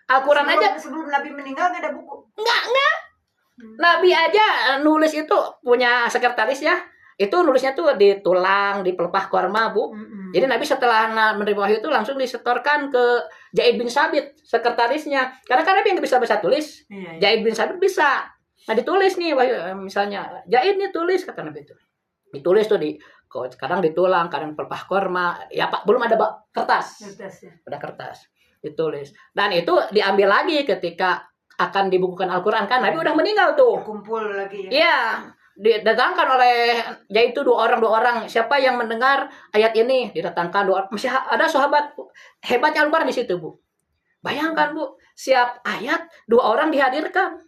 S2: Al-Quran aja
S3: Sebelum Nabi meninggal nggak ada buku.
S2: enggak. Nabi aja nulis itu punya sekretaris ya. Itu nulisnya tuh di tulang, di pelepah korma, Bu. Jadi Nabi setelah menerima wahyu itu langsung disetorkan ke Zaid bin Sabit, sekretarisnya. Karena kan Nabi yang bisa baca tulis.
S3: Iya.
S2: Zaid bin Sabit bisa. Nah, ditulis nih wahyu, misalnya Zaid nih tulis, kata Nabi itu. Ditulis tuh kadang di tulang, kadang pelepah korma. Ya Pak, belum ada kertas.
S3: Kertas ya.
S2: Udah kertas. Ditulis. Dan itu diambil lagi ketika akan dibukukan Al-Quran kan. Nabi udah meninggal tuh.
S3: Kumpul lagi ya.
S2: Iya. Didatangkan oleh yaitu dua orang. Siapa yang mendengar ayat ini? Didatangkan dua orang. Masih ada sahabat hebatnya Al-Quran di situ, Bu. Bayangkan, Bu, siap ayat 2 orang dihadirkan.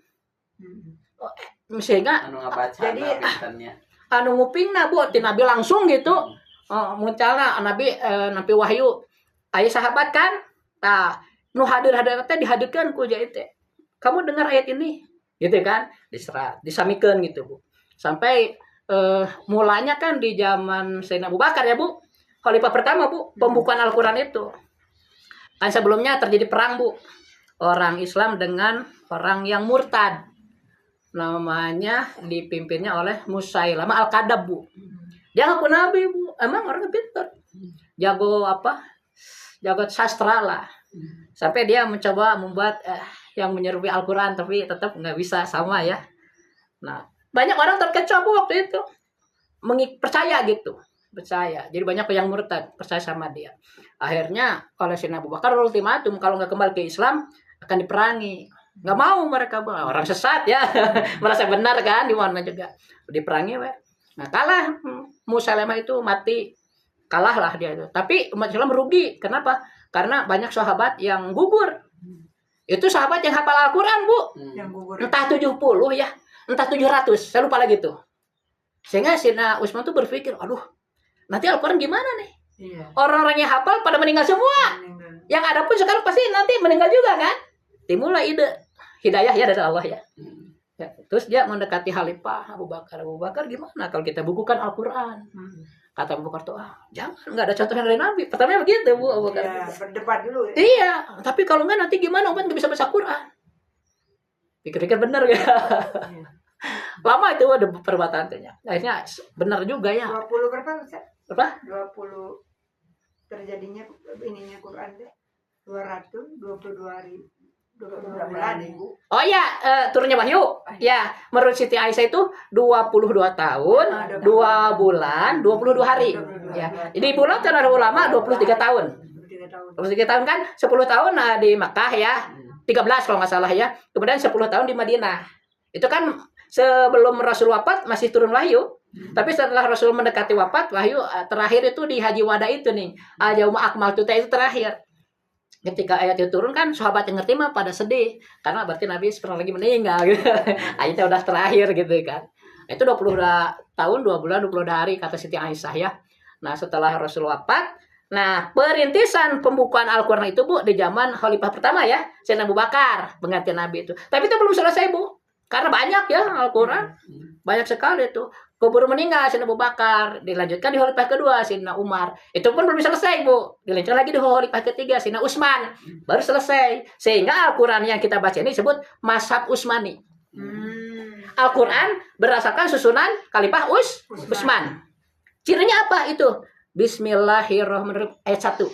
S2: Sehingga
S1: anu ngabaca
S3: Jadi,
S1: pinternya.
S2: anu ngupingna, Bu, ti Nabi langsung gitu. Muncalna Nabi wahyu. Ayat sahabat kan? Nah, nu hadir teh dihadirkan ku Zaid teh. Kamu dengar ayat ini? Gitu kan? Disamikeun gitu, Bu. Sampai mulanya kan di zaman Sayyidina Abu Bakar ya, Bu. Khalifah pertama, Bu, pembukaan Al-Qur'an itu. Kan sebelumnya terjadi perang, Bu. Orang Islam dengan orang yang murtad. Namanya dipimpinnya oleh Musailamah Al-Kadzab, Bu. Dia ngaku nabi, Bu. Emang orangnya pintar. Jago jago sastra lah. Sampai dia mencoba membuat yang menyerupai Al-Quran, tapi tetap nggak bisa sama ya. Nah, banyak orang terkecoh waktu itu. Percaya gitu. Percaya. Jadi banyak yang murtad, percaya sama dia. Akhirnya oleh Sayyidina Abu Bakar ultimatum, kalau nggak kembali ke Islam, akan diperangi. Nggak mau mereka, orang sesat ya. Merasa benar kan, di mana juga. Diperangi, we. Nah, kalah. Musailamah itu mati. Kalah lah dia itu. Tapi umat Islam merugi. Kenapa? Karena banyak sahabat yang gugur. Itu sahabat yang hafal Al-Quran, Bu.
S3: Yang gugur.
S2: Entah 70 ya. Entah 700. Saya lupa lagi tuh. Sehingga Sayyidina Utsman tuh berpikir, aduh, nanti Al-Quran gimana nih?
S3: Iya.
S2: Orang-orang yang hafal pada meninggal semua. Yang ada pun sekarang pasti nanti meninggal juga kan? Dimulai ide. Hidayah ya dari Allah ya. Ya, terus dia mendekati Khalifah Abu Bakar. Abu Bakar gimana kalau kita bukukan Al-Quran? Kata Abu Bakar tuh, jangan, nggak ada contohnya dari Nabi. Pertamanya begitu, Bu, Abu Bakar.
S3: Ya, berdebat dulu ya.
S2: Iya, tapi kalau nggak nanti gimana umat nggak bisa baca Quran? Pikir-pikir bener ya. Lama itu ada perbatannya. Akhirnya benar juga ya.
S3: 20 berapa Ustaz?
S2: Apa?
S3: 20 terjadinya ininya Quran deh. 22 hari. Berapa bulan, Ibu?
S2: Oh ya, turunnya Wahyu. Ya, menurut Siti Aisyah itu 22 tahun, 2 bulan, 22 hari. Ya. Jadi bulan para ulama 23 tahun. 23 tahun kan 10 tahun di Makkah ya. 13 kalau nggak salah ya. Kemudian 10 tahun di Madinah. Itu kan sebelum Rasul wafat masih turun wahyu. Tapi setelah Rasul mendekati wafat, wahyu terakhir itu di Haji Wada itu nih. Al-Yauma Akmaltu itu terakhir. Ketika ayat itu turun kan sahabat yang ngerti mah pada sedih karena berarti Nabi sebentar lagi meninggal gitu. Ayatnya udah terakhir gitu kan. Itu 20 tahun 2 bulan 22 hari kata Siti Aisyah ya. Nah, setelah Rasul wafat, nah perintisan pembukuan Al-Qur'an itu Bu di zaman khalifah pertama ya, Sayyidina Abu Bakar, pengganti Nabi itu. Tapi itu belum selesai Bu. Karena banyak ya Al-Qur'an. Banyak sekali itu. Keburu meninggal Sayyidina Abu Bakar, dilanjutkan di khalifah kedua Sayyidina Umar. Itu pun belum selesai, Bu. Dilanjutkan lagi di khalifah ketiga Sayyidina Utsman. Baru selesai. Sehingga Al-Qur'an yang kita baca ini disebut Mazhab Utsmani. Al-Qur'an berdasarkan susunan khalifah Utsman. Cirinya apa itu? Bismillahirrahmanirrahim ayat 1.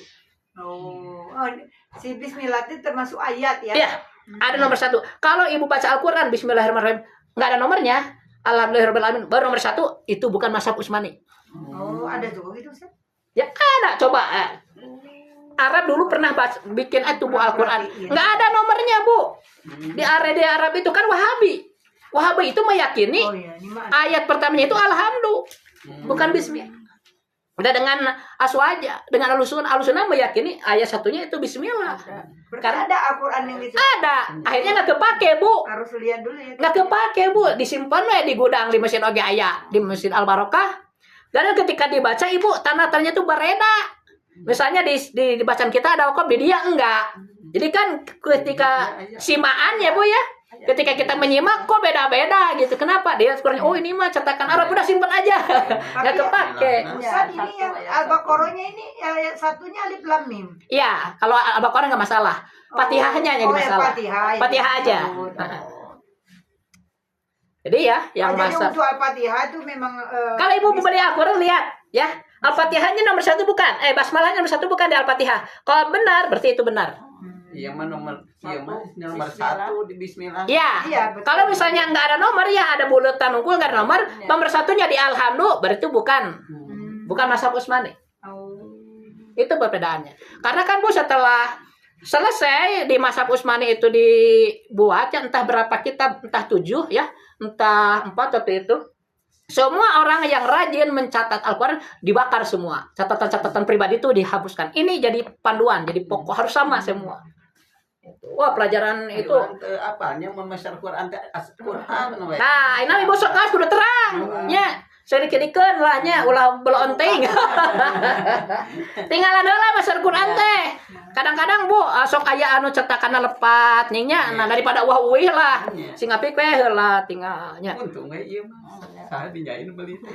S3: Si Bismillah itu termasuk ayat ya?
S2: Iya. Ada nomor 1. Kalau Ibu baca Al-Qur'an Bismillahirrahmanirrahim nggak ada nomornya, Alhamdulillahirrahmanirrahim baru nomor 1, itu bukan mazhab Utsmani.
S3: Oh, ada juga gitu sih?
S2: Ya ada, coba. Arab dulu pernah bikin itu Bu Al-Qur'an. Nggak ada nomornya Bu. Di Arab itu kan Wahabi. Wahabi itu meyakini ayat pertamanya itu Alhamdulillah, bukan Bismillah. Udah dengan aswaja, dengan alusunan meyakini ayat satunya itu Bismillah.
S3: Karena ada Al-Quran yang gitu.
S2: Ada, akhirnya nggak kepake Bu.
S3: Harus lihat dulu ya.
S2: Nggak kepake Bu, disimpan di gudang di Masjid Oge Aya, di Masjid Al Barokah. Dan ketika dibaca Ibu, tanda-tandanya itu berbeda. Misalnya di bacaan kita ada hukum, di dia enggak. Jadi kan ketika simaannya Bu ya, ketika kita menyimak kok beda-beda gitu. Kenapa? Dia kurang, oh ini mah cetakan Arab, udah simpan aja. Nggak kepake.
S3: Ustaz, ini yang Al-Baqarahnya ini ayat satunya alif lam mim.
S2: Iya, kalau Al-Baqarah nggak masalah. Fatihahnya yang masalah. Fatihah aja. Jadi ya, yang masalah.
S3: Jadi untuk Al-Fatihah itu memang
S2: kalau Ibu membeli Al-Quran lihat ya, Al-Fatihahnya nomor 1 bukan. Basmalahnya nomor 1 bukan di Al-Fatihah. Kalau benar berarti itu benar.
S1: Iya mah nomor 1 di Bismillah.
S2: Iya.
S3: Iya,
S2: Kalau misalnya nggak ada nomor ya ada buletan unggul nggak ada nomor. Nomor 1-nya di Alhamdulillah berarti bukan mazhab Utsmani. Itu perbedaannya. Karena kan Bu setelah selesai di mazhab Utsmani itu dibuat ya entah berapa kitab, entah 7 ya, entah 4 waktu itu. Semua orang yang rajin mencatat Al-Quran dibakar semua. Catatan-catatan pribadi itu dihapuskan. Ini jadi panduan, jadi pokok harus sama semua. Wah, pelajaran itu.
S1: Apanya membaca Al-Quran?
S2: Nah, ini Ibu sok sudah terang. Ya, sedikit-sedikit lahnya ulah belonting. Tinggalan heula baca Al-Quran teh. Kadang-kadang Bu, sok aya anu cetakanna lepat nya. Nah, daripada uih lah. Sing apik we heula tinggalnya.
S1: Untung ieu mah. Saha dinyain beli teh.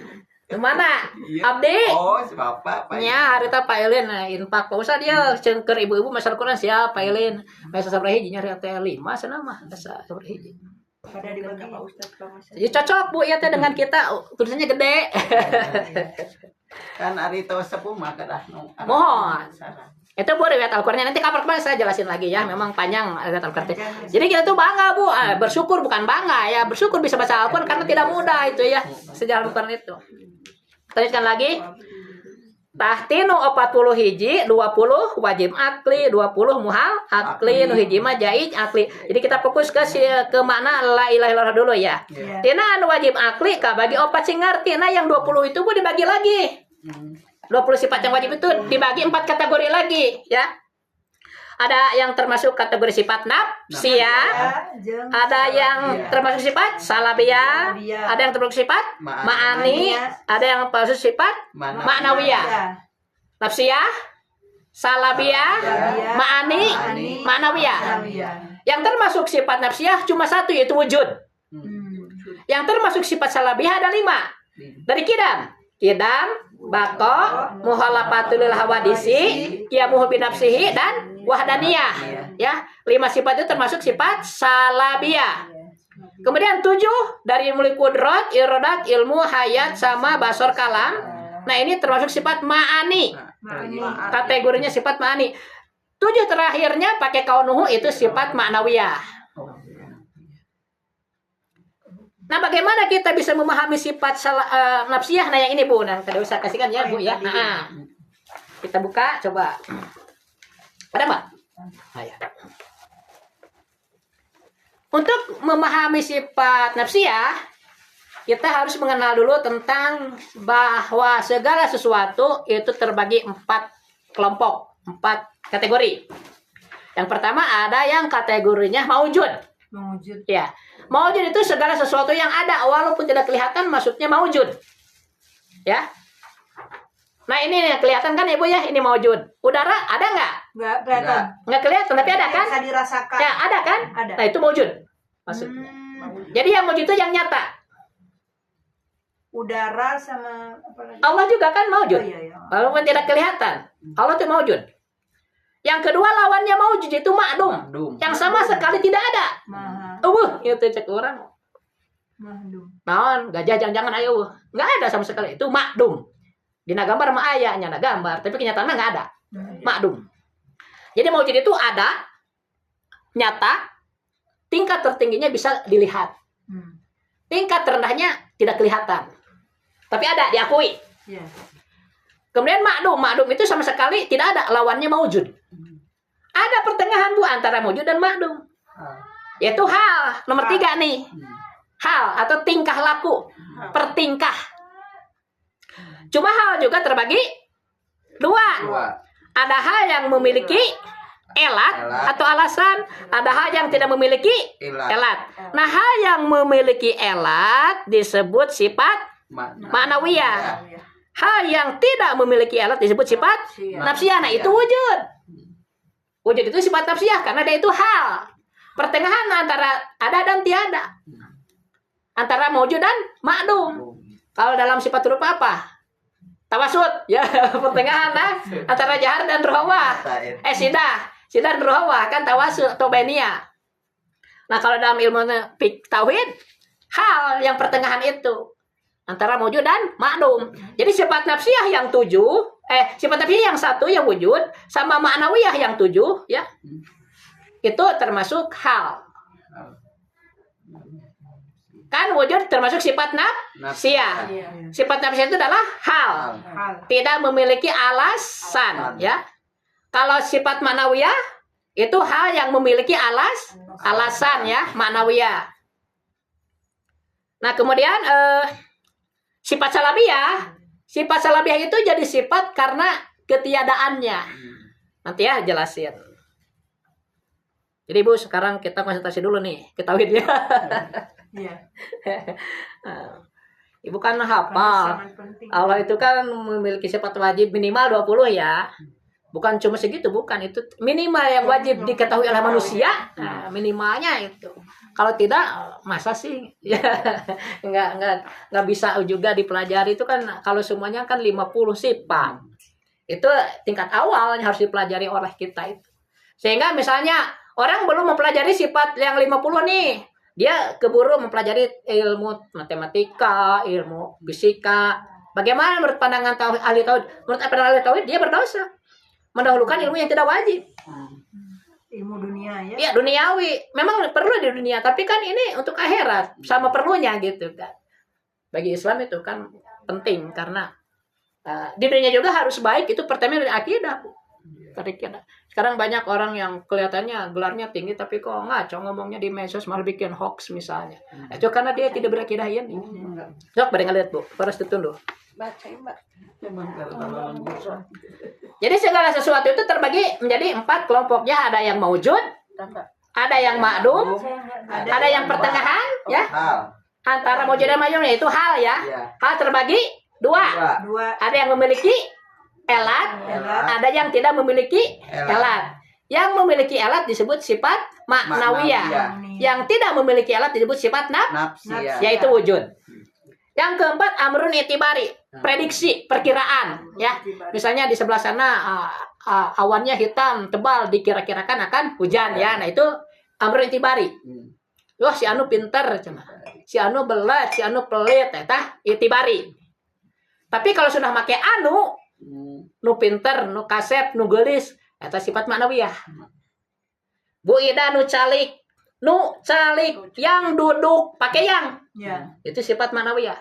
S2: Mana? Abdi.
S1: Oh, si Bapak.
S2: Nya harita Pak Elin infak Pak Ustad dia cengker ibu-ibu masyarakat Quran siapa Pak Elin. Masa sabaraha hiji nya teh 5 cenah mah asa sabaraha hiji.
S3: pada dibagi Pak Ustadz Pak Mas.
S2: Ya cocok Bu ya teh dengan kita tulisannya gede.
S1: Kan ari teu sepuh mah kedah nu.
S2: Mohon. Itu Bu riwayat Al-Qur'annya nanti kapan saya jelasin lagi ya, memang panjang riwayat Al-Qur'an. Jadi kita tuh bangga Bu, bersyukur bukan bangga ya, bersyukur bisa baca Al-Qur'an karena tidak mudah itu ya, sejarah Al-Qur'an itu. Teruskan lagi. Tahtinu 40 hiji, 20 wajib akli, 20 muhal akli, nu hiji mah jaiz akli. Jadi kita fokus ke makna la ilaha illallah dulu ya. Tina anu wajib akli ka bagi opat sing ngarti. Nah yang 20 itu Bu dibagi lagi. 20 sifat yang wajib itu dibagi 4 kategori lagi ya. Ada yang termasuk kategori sifat nafsiyah, ada yang termasuk sifat salabiyah, ada yang termasuk sifat ma'ani, ada yang termasuk sifat ma'nawiyah. Nafsiyah, salabiyah, ma'ani, ma'nawiyah. Yang termasuk sifat nafsiyah cuma satu yaitu wujud. Yang termasuk sifat salabiyah ada 5. Dari Kidam, Bako, Muhalafatul Hawadisi, Qiyamuhu binafsihi dan Wahdaniyah. Ya, 5 sifat itu termasuk sifat salabiyah. Kemudian 7 dari mulai kudrat, irodat, ilmu, hayat, sama basor kalam. Nah, ini termasuk sifat ma'ani. Kategorinya sifat ma'ani. 7 7 terakhirnya pakai kaunuhu itu sifat ma'nawiyah. Nah, bagaimana kita bisa memahami sifat nafsiyah? Nah, yang ini Bu, nah, tadi saya kasihkan ya Bu ya. Nah, kita buka, coba. Ada Mbak? Ayo. Untuk memahami sifat nafsiyah, kita harus mengenal dulu tentang bahwa segala sesuatu itu terbagi 4 kelompok, 4 kategori. Yang pertama ada yang kategorinya maujud.
S3: Mewujud.
S2: Ya, maujud itu segala sesuatu yang ada walaupun tidak kelihatan, maksudnya maujud. Ya. Nah, ini yang kelihatan kan Ibu ya, ini maujud. Udara ada nggak?
S3: Nggak kelihatan.
S2: Nggak kelihatan, tapi ada kan?
S3: Bisa dirasakan.
S2: Ya, ada kan?
S3: Ada.
S2: Nah, itu maujud maksudnya. Jadi yang maujud itu yang nyata.
S3: Udara sama apa lagi?
S2: Allah juga kan maujud.
S3: Oh, iya, iya.
S2: Walaupun tidak kelihatan. Allah itu maujud. Yang kedua lawannya maujud itu ma'dum. Yang sama sekali tidak ada.
S3: Maha.
S2: Itu cek orang.
S3: Mahdum.
S2: Naon, gajah jangan ayo. Nggak ada sama sekali. Itu ma'dum. Dina gambar sama ayahnya ada gambar, tapi kenyataannya nggak ada. Ma'dum. Jadi maujud itu ada, nyata, tingkat tertingginya bisa dilihat. Tingkat terendahnya tidak kelihatan. Tapi ada, diakui.
S3: Iya.
S2: Kemudian ma'dum itu sama sekali tidak ada, lawannya maujud. Ada pertengahan Bu antara maujud dan ma'dum. Yaitu hal, nomor 3 nih. Hal atau tingkah laku, pertingkah. Cuma hal juga terbagi 2. Ada hal yang memiliki elat atau alasan, ada hal yang tidak memiliki elat. Nah, hal yang memiliki elat disebut sifat ma'nawiyah. Hal yang tidak memiliki elat disebut sifat nafsiyah. Nah, itu wujud. Wujud itu sifat nafsiyah karena dia itu hal. Pertengahan antara ada dan tiada. Antara maujud dan ma'dum. Kalau dalam sifat huruf apa? Tawasud. Ya, pertengahan antara jahar dan ruhawah. Sidah dan ruhawah kan tawasud atau beniyah. Nah, kalau dalam ilmu tauhid, hal yang pertengahan itu antara maujud dan ma'dum. Jadi sifat nafsiyah yang 7, sifat nafsiyah yang 1 yang wujud sama ma'nawiyah yang 7 ya. Itu termasuk hal. Kan wujud termasuk sifat nafsiyah. Sifat nafsiyah itu adalah hal. Tidak memiliki alasan ya. Kalau sifat ma'nawiyah itu hal yang memiliki alasan ya, ma'nawiyah. Nah, kemudian sifat salabiyah itu jadi sifat karena ketiadaannya. Nanti ya jelasin. Jadi Bu, sekarang kita konsentrasi dulu nih, ke tauhid ya.
S3: Iya.
S2: Ibu kan hafal. Allah itu kan memiliki sifat wajib minimal 20 ya. Bukan cuma segitu, bukan. Itu minimal yang wajib diketahui oleh manusia. Nah, minimalnya itu. Kalau tidak, masa sih? Ya, nggak bisa juga dipelajari. Itu kan kalau semuanya kan 50 sifat. Itu tingkat awal yang harus dipelajari oleh kita itu. Sehingga misalnya orang belum mempelajari sifat yang 50 nih. Dia keburu mempelajari ilmu matematika, ilmu fisika. Bagaimana menurut pandangan ahli tauhid? Menurut pandangan ahli tauhid, dia berdosa. Mendahulukan ilmu yang tidak wajib.
S3: Ilmu dunia ya.
S2: Iya, duniawi. Memang perlu di dunia, tapi kan ini untuk akhirat. Sama perlunya gitu kan. Bagi Islam itu kan penting karena di dunia juga harus baik. Itu pertama dari akidah. Sekarang banyak orang yang kelihatannya gelarnya tinggi tapi kok ngaco ngomongnya di medsos, malah bikin hoax misalnya. Itu karena dia tidak berakidah ini. Sok bareng lihat Bu, harus ditunduk.
S4: Bacain, Mbak.
S2: Jadi segala sesuatu itu terbagi menjadi 4 kelompoknya. Ada yang maujud, ada yang ma'dum, ada yang pertengahan ya. Antara maujud dan ma'dum itu hal ya. Hal terbagi 2. Ada yang memiliki elat, ada yang tidak memiliki elat. Yang memiliki elat disebut sifat ma'nawiyah. Yang tidak memiliki elat disebut sifat nafsiyah, yaitu wujud. Yang keempat, amrun itibari, prediksi, perkiraan, ya. Misalnya di sebelah sana awannya hitam, tebal, dikira-kirakan akan hujan, ya. Nah itu amrun itibari. Wah, si anu pinter, cina. Si anu belat, si anu pelit, tah itibari. Tapi kalau sudah pakai anu, nu pinter, nu kasep, nu gelis, Eta sifat ma'nawiyah. Bu Ida nu calik yang duduk pakai yang.
S3: Ya.
S2: Itu sifat ma'nawiyah.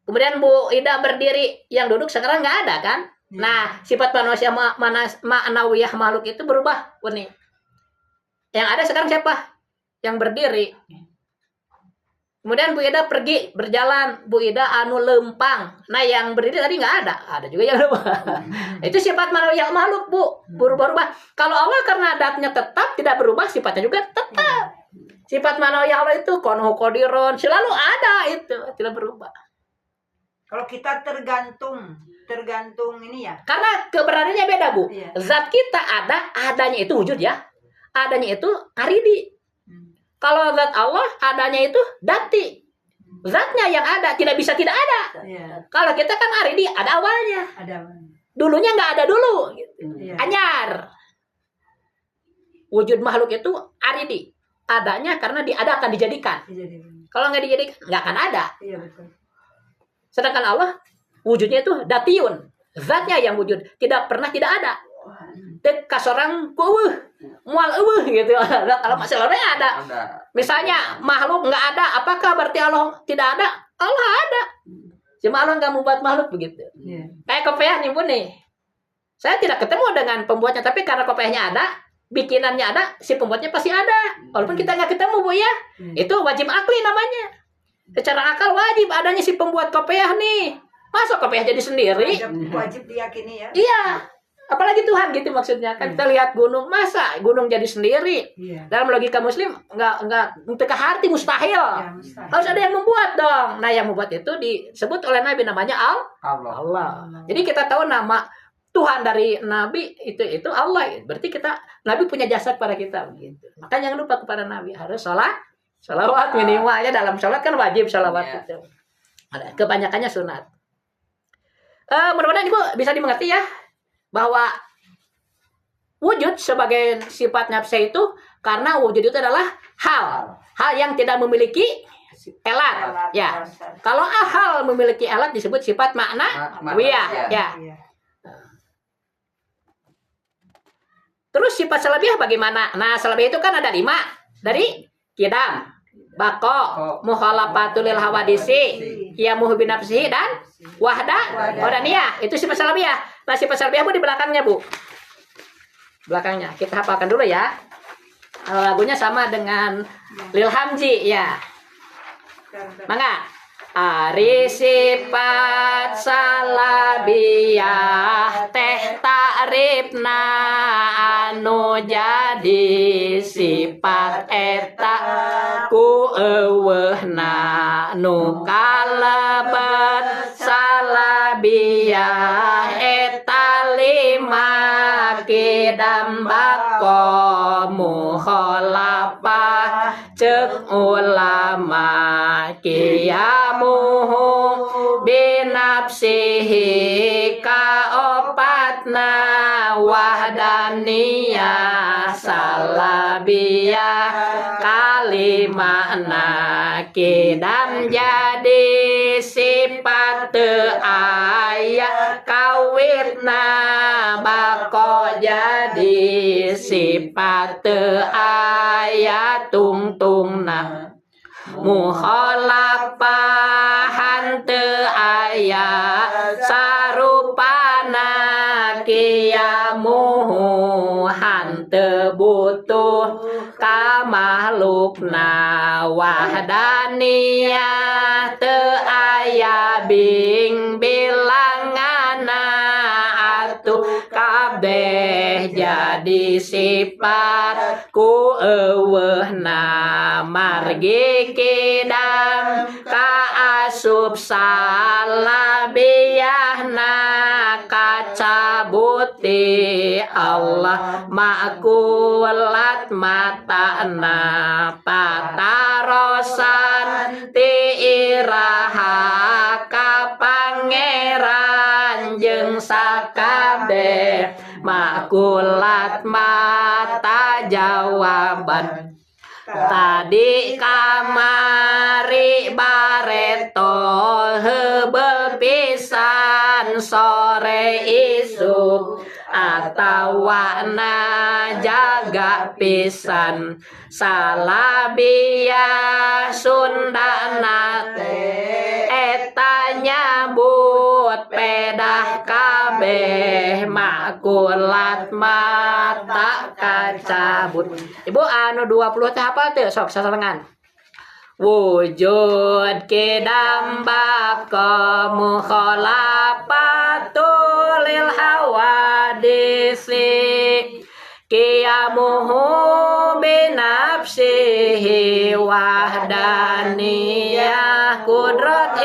S2: Kemudian Bu Ida berdiri, yang duduk sekarang nggak ada kan? Nah, sifat manusia ma'nawiyah makhluk itu berubah. Nih. Yang ada sekarang siapa? Yang berdiri. Kemudian Bu Ida pergi berjalan, Bu Ida anu lempang. Nah, yang berdiri tadi nggak ada. Ada juga yang lempang. Itu sifat manusia makhluk, Bu. Berubah-ubah. Kalau Allah karena datnya tetap tidak berubah, sifatnya juga tetap. Sifat manusia Allah itu konhu qadiron, selalu ada itu, tidak berubah.
S3: Kalau kita tergantung ini ya.
S2: Karena keberadaannya beda, Bu.
S3: Iya.
S2: Zat kita ada, adanya itu wujud ya. Adanya itu aridi. Kalau zat Allah adanya itu dati. Zatnya yang ada tidak bisa tidak ada.
S3: Iya.
S2: Kalau kita kan aridi ada awalnya.
S3: Ada.
S2: Dulunya nggak ada dulu.
S3: Iya.
S2: Anyar. Wujud makhluk itu aridi. Adanya karena diadakan, dijadikan.
S3: Jadi.
S2: Kalau nggak dijadikan nggak akan ada.
S3: Iya betul.
S2: Sedangkan Allah wujudnya itu datiun. Zatnya yang wujud. Tidak pernah tidak ada. Dek kasorang mual gitu. Kalau masalahnya ada. Misalnya makhluk nggak ada, apakah berarti Allah tidak ada? Allah ada. Cuma Allah nggak membuat makhluk begitu.
S3: Iya.
S2: Kayak kopiah nih Bu nih. Saya tidak ketemu dengan pembuatnya, tapi karena kopiahnya ada, bikinannya ada, si pembuatnya pasti ada. Walaupun kita nggak ketemu Bu ya. Itu wajib akli namanya. Secara akal wajib adanya si pembuat kopiah nih. Masa kopiah jadi sendiri?
S3: Wajib diyakini ya.
S2: Iya. Apalagi Tuhan gitu maksudnya. Kan kita lihat gunung, masa gunung jadi sendiri?
S3: Iya.
S2: Dalam logika muslim enggak untuk hati mustahil.
S3: Ya, mustahil.
S2: Harus ada yang membuat dong. Nah, yang membuat itu disebut oleh Nabi namanya Allah. Jadi kita tahu nama Tuhan dari Nabi itu Allah. Berarti Nabi punya jasa kepada kita begitu. Maka jangan lupa kepada Nabi, harus salawat minimal ya. Dalam sholat kan wajib salawat itu. Kebanyakannya sunat. Mudah-mudahan Ibu bisa dimengerti ya, bahwa wujud sebagai sifat nafsi itu karena wujud itu adalah hal yang tidak memiliki elat ya. Kalau hal memiliki elat disebut sifat ma'nawiyah ya. Terus sifat salabiyah bagaimana? Nah, salabiyah itu kan ada 5. Dari kidam, bako, mukhalafatul lil hawadisi, qiyamuhu bi nafsihi, dan wahdaniyah. Itu sifat salabiyah. Nah, sifat salabiyah Bu di belakangnya, Bu. Belakangnya. Kita hafalkan dulu ya. Lagunya sama dengan Lil Hamzi ya. Mangga. Ari sifat salabiyah teh ta'rifna anu jadi sifat eta ku eueuhna nu kalebet salabiyah eta 5 kidam bako mukhalafah cek ulama kiamuhu binafsihi kaopatna wahdaniyah salabiyah kalimahna kidam jadi sifat ayat kawitna bako jadi sifat ayat tungtungna mukhalafahan teu aya sarupana qiyamuhu hanteu butuh ka makhlukna wahdaniyah teu aya bing bilangana atuh kabeh jadi sifat ku eueuhna margi kidam kaasup salabiyahna kacabuti Allah makulat matana patarosan ti iraha ka pangeran jeung sakabeh makulat mata jawaban tadi kamari bareto heubeuh pisan sore isuk atawana jaga pisan salabia Sundana eta nyabut pedah kabeh makulat mata kacabut. Ibu anu 20 teh hafal teu sok sasarengan. Wujud kidam baka mukhalafatul lil hawadisi qiyamuhu binafsihi wahdaniyah kudrat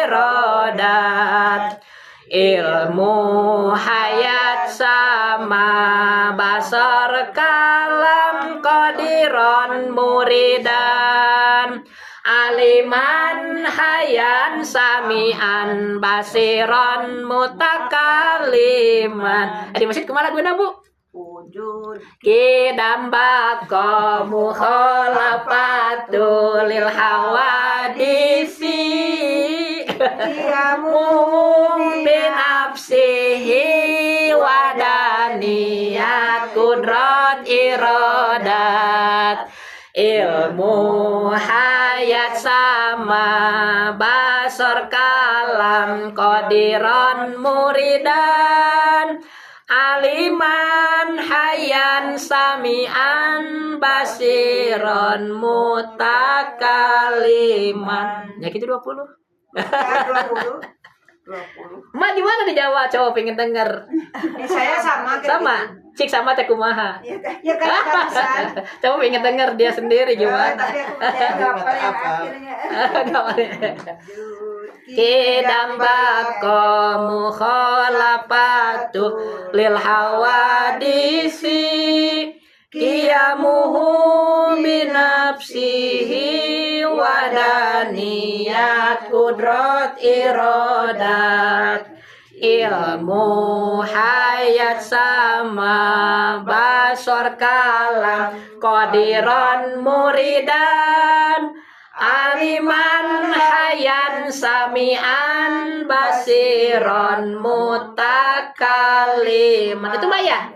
S2: iradat ilmu hayat sama basar kalam qadiron muridan aliman hayan samian basiron mutakaliman. Di masjid kemana gue Bu?
S4: Wujud
S2: Kidam baka mukhalafatul lil hawadisi qiyamuhum binafsihi wadaniyat kudrat iradat ilmu hayat sama basar kalam qadiron muridan aliman hayan samian basiron mutakaliman. Ya gitu 20.
S3: 20.
S2: Mak di mana di Jawa? Coba pengen denger.
S3: Saya sama kayak
S2: Sama. Cik sama teh kumaha.
S3: gitu. Ya kan nggak bisa.
S2: Coba pengen denger dia sendiri gimana.
S3: Tapi aku percaya nggak apa yang akhirnya.
S2: Kidam bako mukhalafatu lil hawadisi qiyamuhu binafsihi wadaniyat kudrat iradat ilmu hayat sama basar kalam qadiran muridan aliman hayan samian basiron mutakaliman. Itu Mbak ya?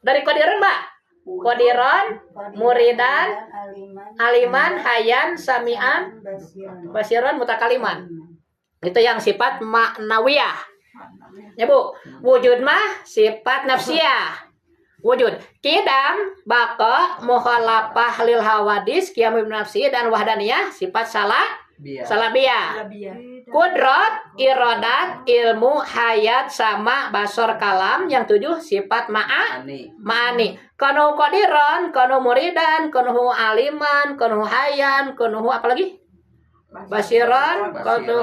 S2: Dari qadiran Mbak? Qadiran muridan aliman hayan samian basiron mutakaliman. Itu yang sifat maknawiyah. Ya Bu, wujud mah sifat nafsiyah. Wujud kidam baka mukhalafah lil hawadis qiyam bin nafsi dan wahdaniyah sifat salabiyah. Kudrat iradat ilmu hayat sama basor kalam yang 7 sifat ma'ani. Kanu qadiran, kanu muridan, kanu aliman, kanu hayan, kanu apa lagi? Basiran, kanu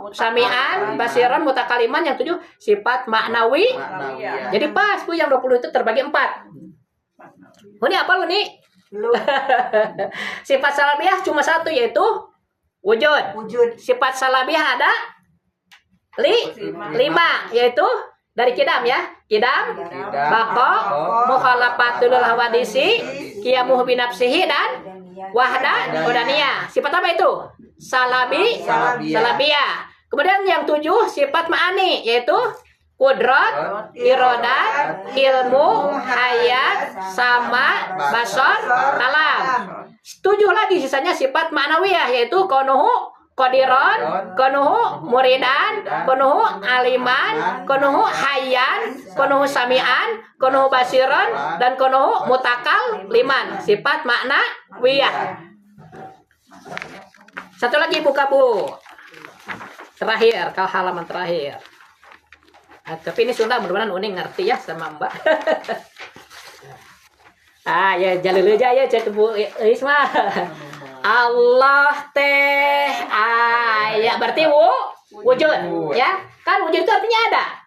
S2: samian, basiran mutakaliman yang 7 sifat maknawi. Jadi pas Bu yang 20 itu terbagi 4. Ini apa lu nih? Sifat salabiyah cuma 1 yaitu wujud. Sifat salabiyah ada 5 yaitu dari kidam ya. Kidam, bako, mukhalafatul hawadisi, qiyamuhu binafsihi dan wahdaniyah. Sifat apa itu? Salabiyah. Kemudian yang 7 sifat ma'ani yaitu kudrat, iradat, ilmu, hayat, sama, basar, kalam. 7 lagi sisanya sifat ma'nawiyah yaitu konuhu qadiran, konuhu muridan, konuhu aliman, konuhu hayyan, konuhu samian, konuhu basiran, dan konuhu mutakaliman. Sifat ma'nawiyah. Satu lagi buka Bu. Terakhir, kalau halaman terakhir. Nah, tapi ini Sunda mudah-mudahan Uning ngerti ya sama Mbak. Ya jalur aja ya cek Bu Isma. Allah teh ya berarti wujud ya. Kan wujud itu artinya ada.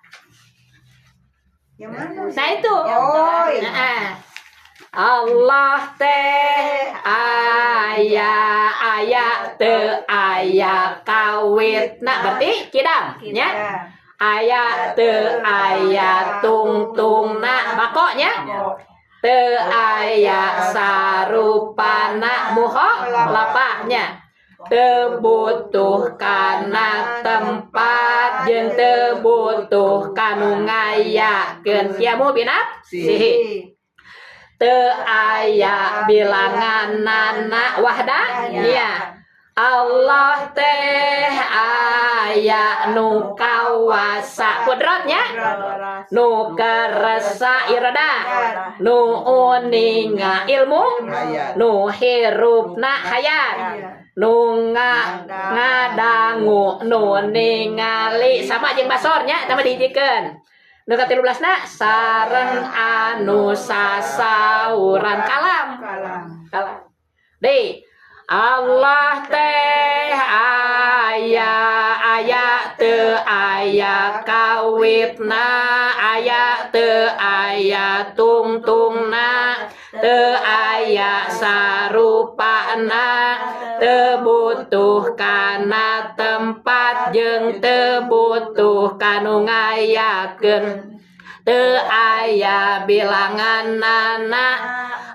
S3: Yang mana?
S2: Nah itu.
S3: Oh, iya.
S2: Allah teh aya teu aya kawit. Nah berarti kidam nya. Aya teu aya tungtungna bakoknya. Teu aya sarupana muha lapahnya. tebutuh kana tempat jeung tebutuh kanu ngayakeun kiamu binafsi teu aya bilanganana wahdanya Allah teh aya nu kawasa kudratnya nu karesa irada nu uninga ilmu nu hirupna hayat nu ngadangu nu ningali sama jeung basornya sama dihijikeun nu ka-13na sareng anu sasauran kalam deui Allah teh aya teu aya kawitna aya teu aya tungtungna teu aya sarupana teu butuh kana tempat jeung teu butuh kanu ngayakeun teu aya bilanganana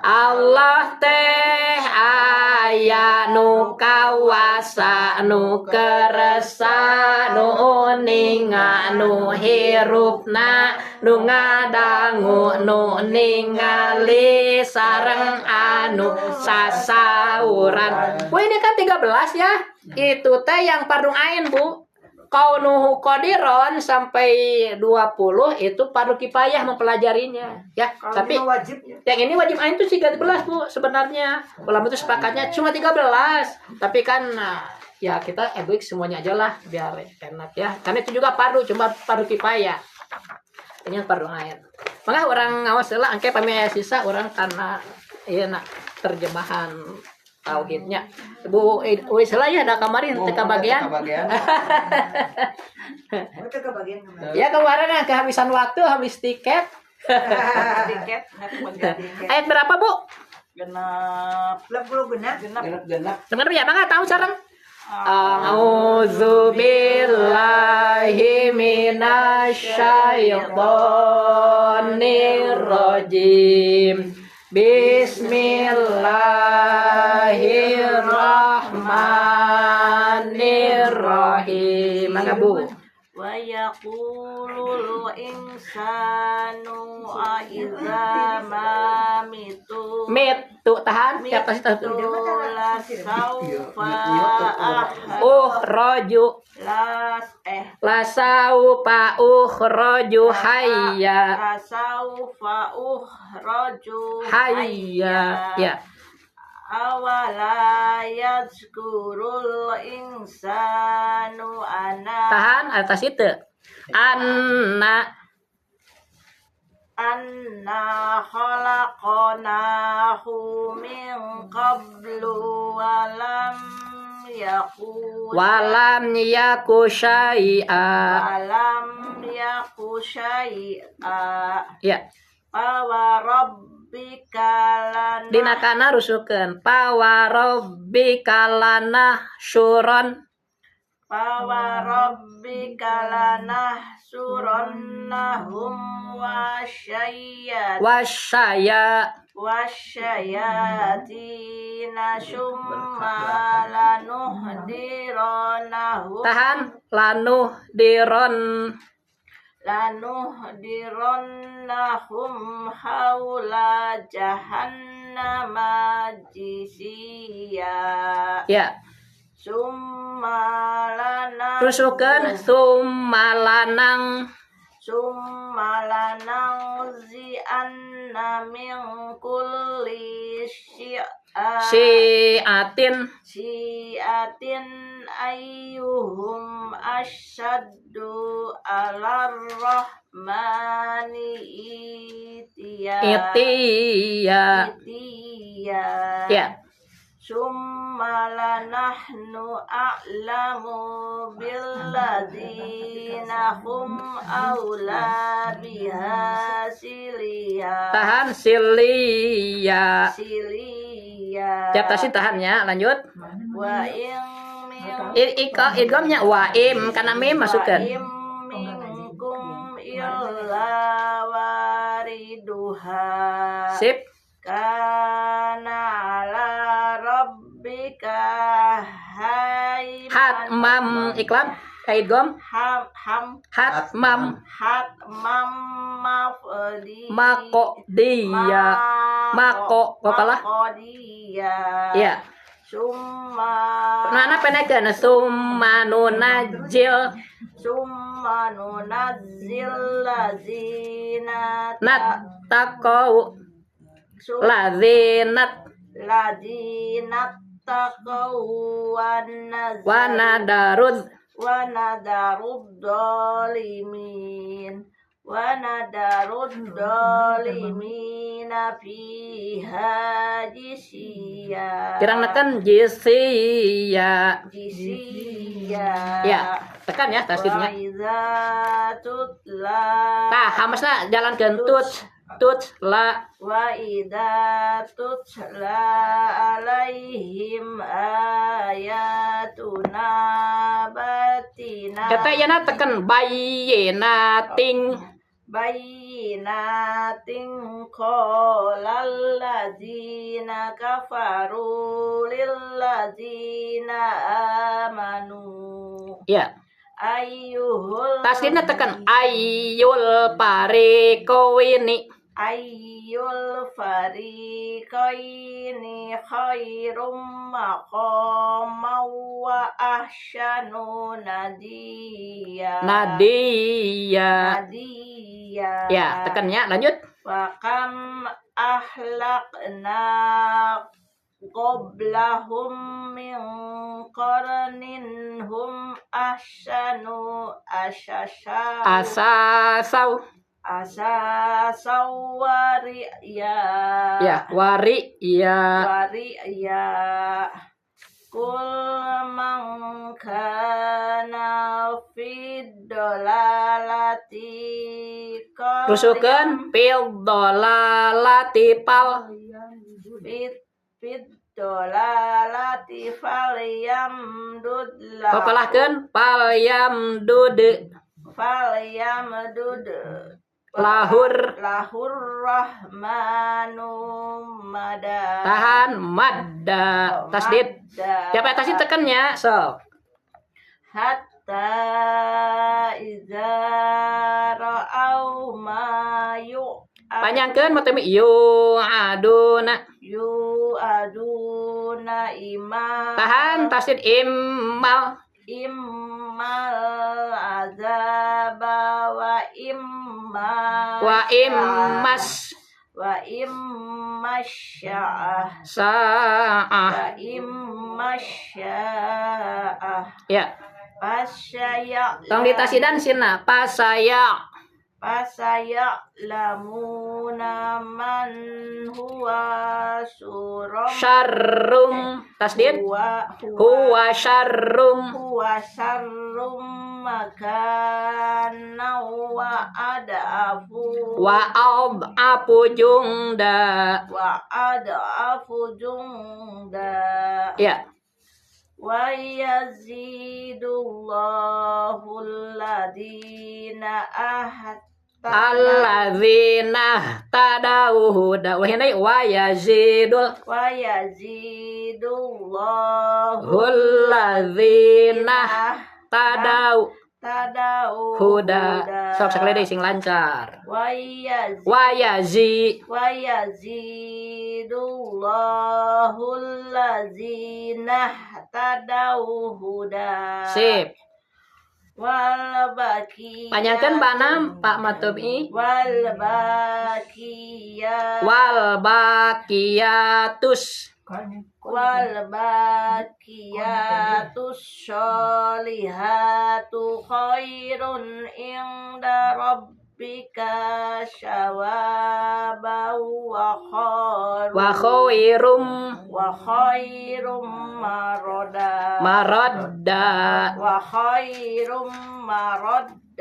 S2: Allah teh aya nu kawasa nu keresa nu uninga nu hirupna nu ngadangu nu ningali sareng anu sasauran. Wah ini kan 13 ya. Itu teh yang fardu ain Bu. Kaunuhu qadiron sampai 20 itu fardu kifayah mempelajarinya ya. Tapi
S3: wajib
S2: yang ini wajib ain itu 13 Bu sebenarnya. Ulama itu sepakatnya cuma 13. Tapi kan ya kita egoik semuanya aja lah biar enak ya. Karena itu juga fardu cuma fardu kifayah. Ini fardu ain. Maka orang ngawas lah angke pamaya sisa orang karena iya nak terjemahan tauhidnya. Bu Wisla ya ada kemarin teka bagian. Ya kemarin kehabisan waktu habis tiket.
S4: Tiket.
S2: Ayat berapa Bu?
S4: Genap.
S2: Dengar ya Bang tahu sekarang? A'udzu billahi minasyaitonir rajim. Bismillahirrahmanirrahim. Mangga Bu.
S4: Wa yaqulul insanu aiza ma mitu
S2: Tahan ya pasti tahu.
S4: la saufa
S2: Roju la saufa roju hayya
S4: la saufa roju
S2: hayya ya.
S4: Awala yazkurul insanu
S2: Tahan atas itu. Anna khalaqnahu min qablu walam yaku syai'a ya dina kana rusukeun pawarobbika lanahsyuron lanahsurannahum wasyayatina summa lanuhdironnahum tahan lanuhdironnahum haula jahannama jisiya ya summalanang rusukeun summalanang zi'anna min kulli syi'atin ayyuhum asyaddu alar rahmani itiya ya summa lanahnu a'lamu billadzina hum aula biha siliya tahan siliya Japtasi tahannya lanjut wa idghamnya wa im karena mim masukkan minkum illa wariduha sip kana ala rabbika hatmam iklam kaidgom hatmam mako dia mako kalah ya mana penekan summa nunajil lazina taqau lazina taqau wa nadarud dolimin fiha jisiya.
S4: Kirang
S2: nekan jisiya. Ya, tekan ya tasdidnya. Nah, hamasna jalan ke tutla.
S4: Wa idza tutla alaihim ayatuna batina.
S2: Kata yana tekan bayyinating
S4: qolal ladzina kafaru lil ladzina amanu.
S2: Ya.
S4: Ayyuhul
S2: tasdidnya tekan ayyul parikoini.
S4: Ayyul fariqaini khairum maqama wa ahsanu nadiya.
S2: Ya, tekannya lanjut.
S4: Wa kam ahlaqna qablahum min qarnin hum ahsanu asasau wari
S2: ya
S4: kul man kana fid dolalati
S2: rusukan pil dolalati pal
S4: fid dolalati falyamdud
S2: kalahkeun falyamdud lahur
S4: rahmanu mada.
S2: Tahan madda tasdid. Siapa tasdid tekannya? So.
S4: Hatta iza ra'au ma
S2: panjangkeun matemi yu'aduna
S4: iman.
S2: Tahan tasdid immal
S4: azaba wa
S2: immas sa'ah ya tong ditasidan sina pasaya
S4: lamuna man huwa
S2: syarrum tasdid huwa syarrum
S4: makana wa
S2: adafu jungda ya
S4: wa yazidullahu alladina
S2: alladzina tadau huda wa hina wa yazidullahu alladzina tadau huda sok sekali sing lancar wa
S4: yazidullahu alladzina tadau huda
S2: sip
S4: wal baqiyat
S2: panjangkeun banam Pak Matubi
S4: wal
S2: baqiyatus
S4: sholihatu khairun inda rabbika syawaba wa khairum maradda.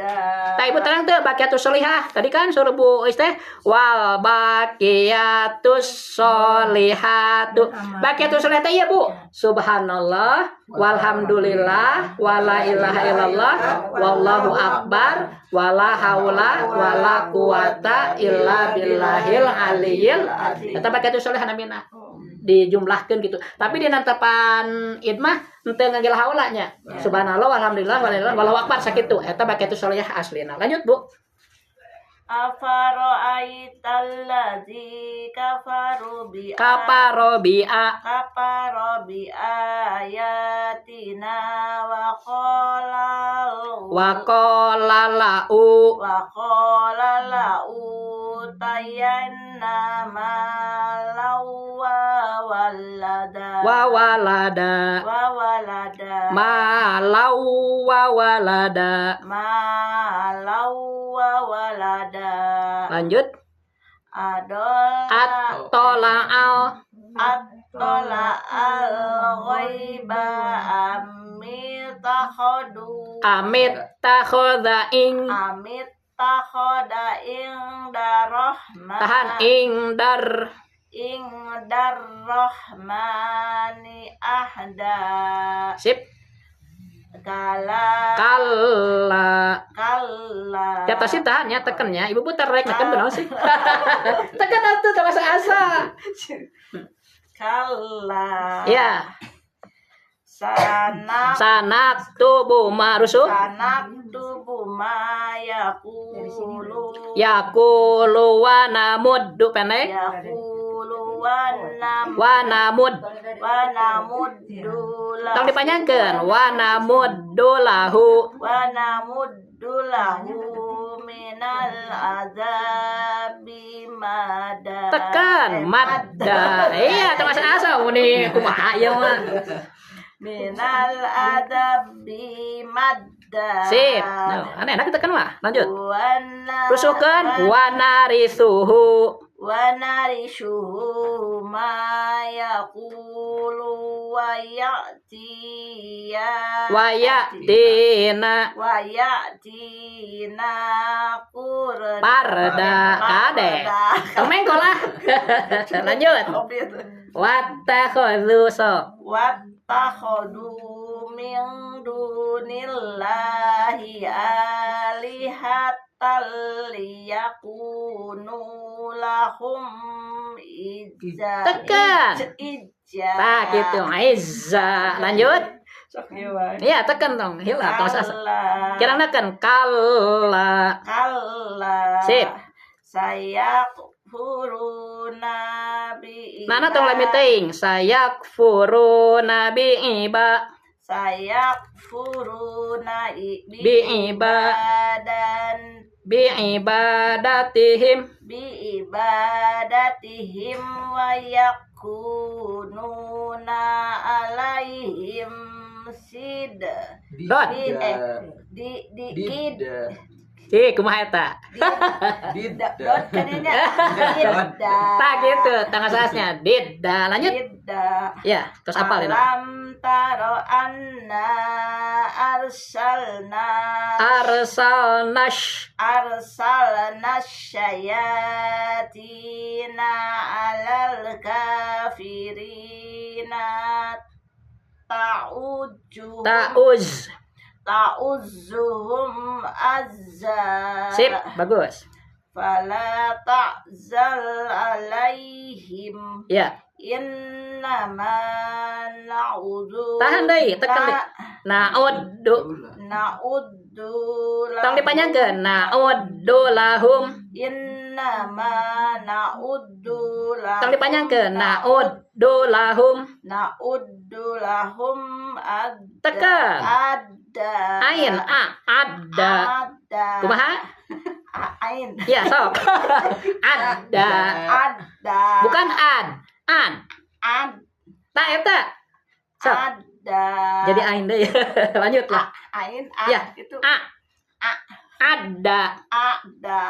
S2: Tak ibu tenang tuh baqiyatus sholihah. Tadi kan suruh Bu Isteh wal baqiyatus sholihatu. Baqiyatus sholihah iya Bu. Subhanallah walhamdulillah wala ilaha illallah wallahu akbar wala haula wala quwata illa billahil aliyil. Eta baqiyatus sholihah namina. dijumlahkeun gitu. Tapi di nantepan id mah henteu ngagel haulanya. Subhanallah walhamdulillah wallahu akbar sakitu. Eta bakitu sholihah aslina. Lanjut, Bu.
S4: Afara'aital ladzi kafaru bi
S2: Kaparo bi'a
S4: ayatina wa
S2: qala la'u
S4: la'u tayanna malawa
S2: wa walada malau wa walada. Lanjut. At-tola'al
S4: ghaiba
S2: amit takhodha ing
S4: darahman
S2: tahan ing dar
S4: rahmani ahda.
S2: sip.
S4: Kala
S2: Tiap tasin tahan ya tekennya. Ibu putar rek neken benar sih. Tekan atuh tong asa.
S4: Kala
S2: Ya.
S4: sanak
S2: tubuh marusuh
S4: tubuh mayakulu
S2: yaqulu wa namuddu pendek wa namud tong dipanjangkeun wa namuddu lahu
S4: minal azabi mada.
S2: tekan madda. Iya tong asa muni kumaha ieu mah.
S4: Minal azabi madda.
S2: Sip. Nah, enak ditekan mah. Lanjut. Rusuhkeun
S4: Rusukan
S2: wa narisuhu
S4: wa narishuhu ma yaqulu wa ya'tiya
S2: wa ya'tina parda kade. Kemengkol lah. Lanjut. Wattakhadhu
S4: wattakhadu min dunillahi alihatal liyakunu lahum izza.
S2: Tekan. Nah gitu, izza. Lanjut. Iya, tekan dong. Hilang tong asa. Kira neken kalla. Sip.
S4: Sayakfuruna bi
S2: Mana tong lami teuing? Sayakfuruna bi'iba.
S4: Sayakfuruna
S2: Bi'ibadatihim.
S4: biibadatihim wa yakununa alaihim
S2: Dot. Cik, kumaha eta?
S4: dot kanenya
S2: Tak gitu, tanggal saasnya. Didda. Lanjut. Ya, terus apa Lina?
S4: Alam taro anna arsalna syayatina alal kafirina ta'uzzuhum azza.
S2: Sip, bagus.
S4: Fala ta'zal alaihim.
S2: Ya.
S4: Innama na'udzu.
S2: Tahan deui, tekan deui. Na'uddu. Tong dipanjangkeun. Na'uddu lahum.
S4: Innama na'udzu lahum.
S2: Tong dipanjangkeun. Na'uddu lahum. Tekan.
S4: Ada.
S2: Ain ada. Kumaha?
S4: Ain.
S2: Ya, sok. Ada. Bukan an. Tak eta. Sok.
S4: Ada.
S2: Jadi ain deh. Lanjut lah.
S4: Ain
S2: Ya.
S4: itu.
S2: Ada.
S4: Ada.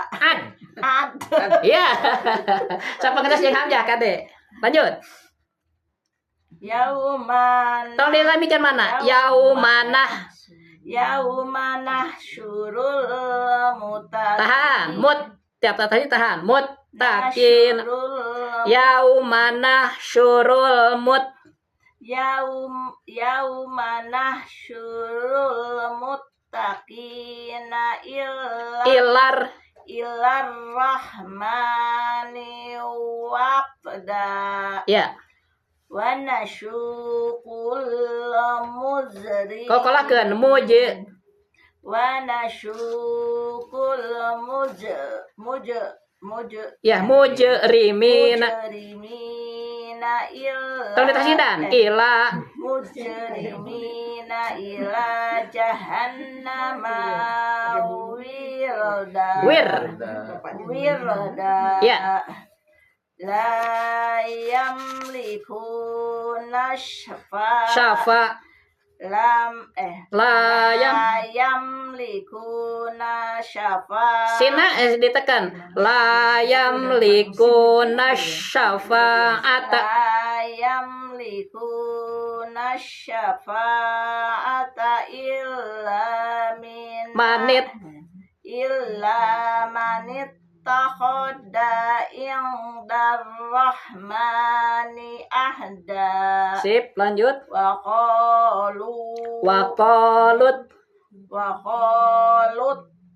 S2: Iya. Sampai ngetes yang hamzah kade. Lanjut.
S4: Yauman.
S2: Tong dilamikan mana? Yaumanah.
S4: Syurul mutaqin.
S2: Tahan. Tiap tadi tahan. Muttaqin. Yaumanah syurul
S4: Yaumanah syurul muttaqina
S2: ilar
S4: rahmani wafda.
S2: ya.
S4: wa nasyuqul muzri
S2: Kokolakeun muje.
S4: wa nasyuqul
S2: Ya mujrimina.
S4: mujrimina illa
S2: Tong ditasidan ila
S4: mujrimina ila jahannama wirda
S2: Ya.
S4: la yamlikuna
S2: syafa la
S4: yamlikuna syafa
S2: sina ditekan la yamlikuna syafa'ata
S4: la yamlikuna syafa'ata
S2: manit
S4: illa manit takhoda indar rahmani ahda
S2: sip lanjut
S4: wa
S2: waqalut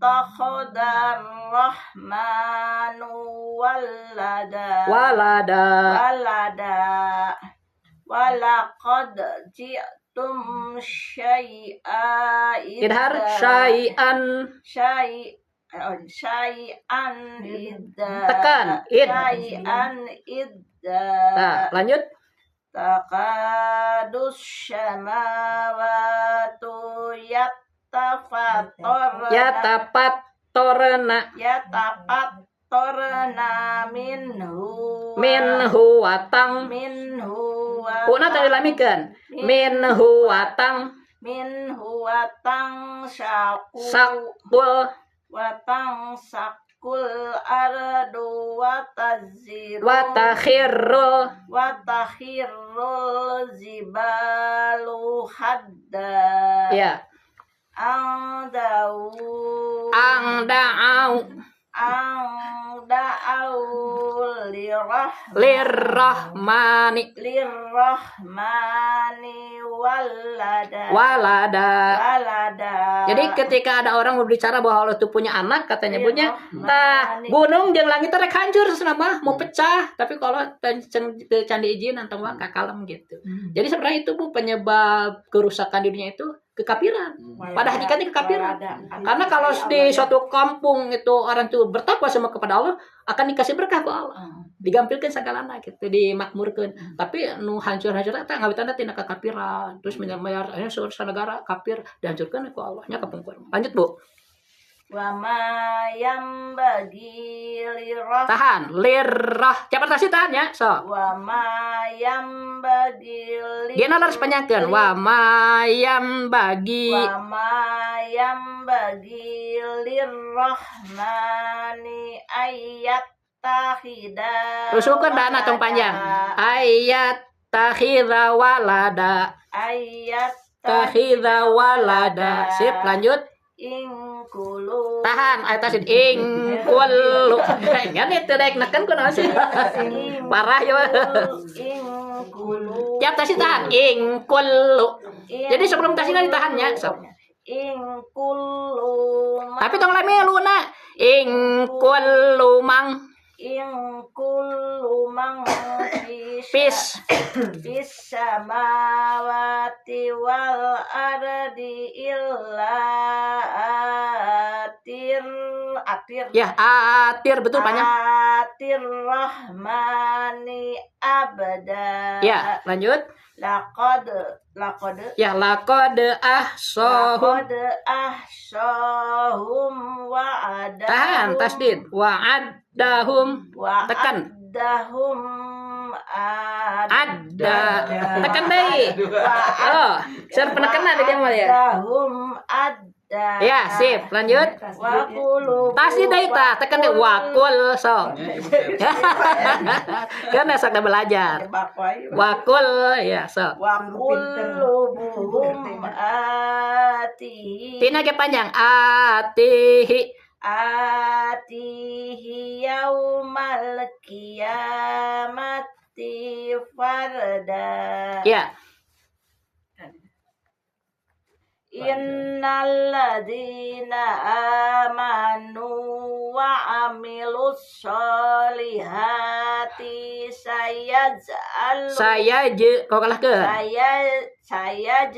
S4: takhadar rahmanu walada walaqad ji'tum
S2: idhar syai'an
S4: syai'an idda
S2: tekan id
S4: syai'an idda
S2: nah lanjut
S4: takadus syamawatu
S2: yatapattorna minhu watang kuna tadi lamikeun minhu watang sakul
S4: sakul ardu watakhirul zibalu hadda
S2: ya
S4: angda'u
S2: lirrahmani walada. Jadi ketika ada orang berbicara bahwa Allah itu punya anak, katanya punya gunung jeung langit rek hancur senama mau pecah, tapi kalau candi izin anteng wa kakalem gitu. Jadi sebenarnya itu Bu penyebab kerusakan di dunia itu kekafiran. Pada hakikatnya kekafiran. Karena kalau di suatu kampung itu orang itu bertakwa sama kepada Allah, akan dikasih berkah ke Allah. Digampilkan segalana gitu, dimakmurkan. Tapi nu hancur-hancur eta ngawitana tina kekafiran. Terus menyamar negara kafir dihancurkan ku Allah nya kapungkur. Lanjut Bu.
S4: Wa ma yambagi lirrah.
S2: Tahan, lirrah. Cepat kasih tahan ya, so.
S4: Wa ma yambagi
S2: Gena harus panjangkeun. Wa ma yambagi
S4: lirrahmani ayat tahida.
S2: Rusukeun dana tong panjang. Ayat tahidza walada. Tahidza walada. Sip, lanjut.
S4: Ingkulu
S2: Tahan, ayat tasid ingkulu. Kan itu dek neken kunaon sih. Parah ya.
S4: ingkulu
S2: Tiap tasid tahan ingkulu. Jadi sebelum tasidnya ditahannya. So.
S4: ingkulu
S2: Tapi tong lameluna ingkulu mang pis
S4: samawati wal ardi illa atir
S2: ya atir betul panjang
S4: atir rahmani abada
S2: ya lanjut
S4: laqad
S2: ya laqad ahsahum
S4: wa'adahum
S2: tahan tasdid wa'adahum tekan ada tekan deh oh ser penekanan dia mah ya ya sip lanjut tasdid deh tah tekan deh wakul so kan sak belajar wakul ya so tina ke panjang atihi
S4: yaumal qiyamati farda
S2: ya
S4: Innalladzina amanu wa amilus solihati
S2: Saya je kau kalah ke? Saya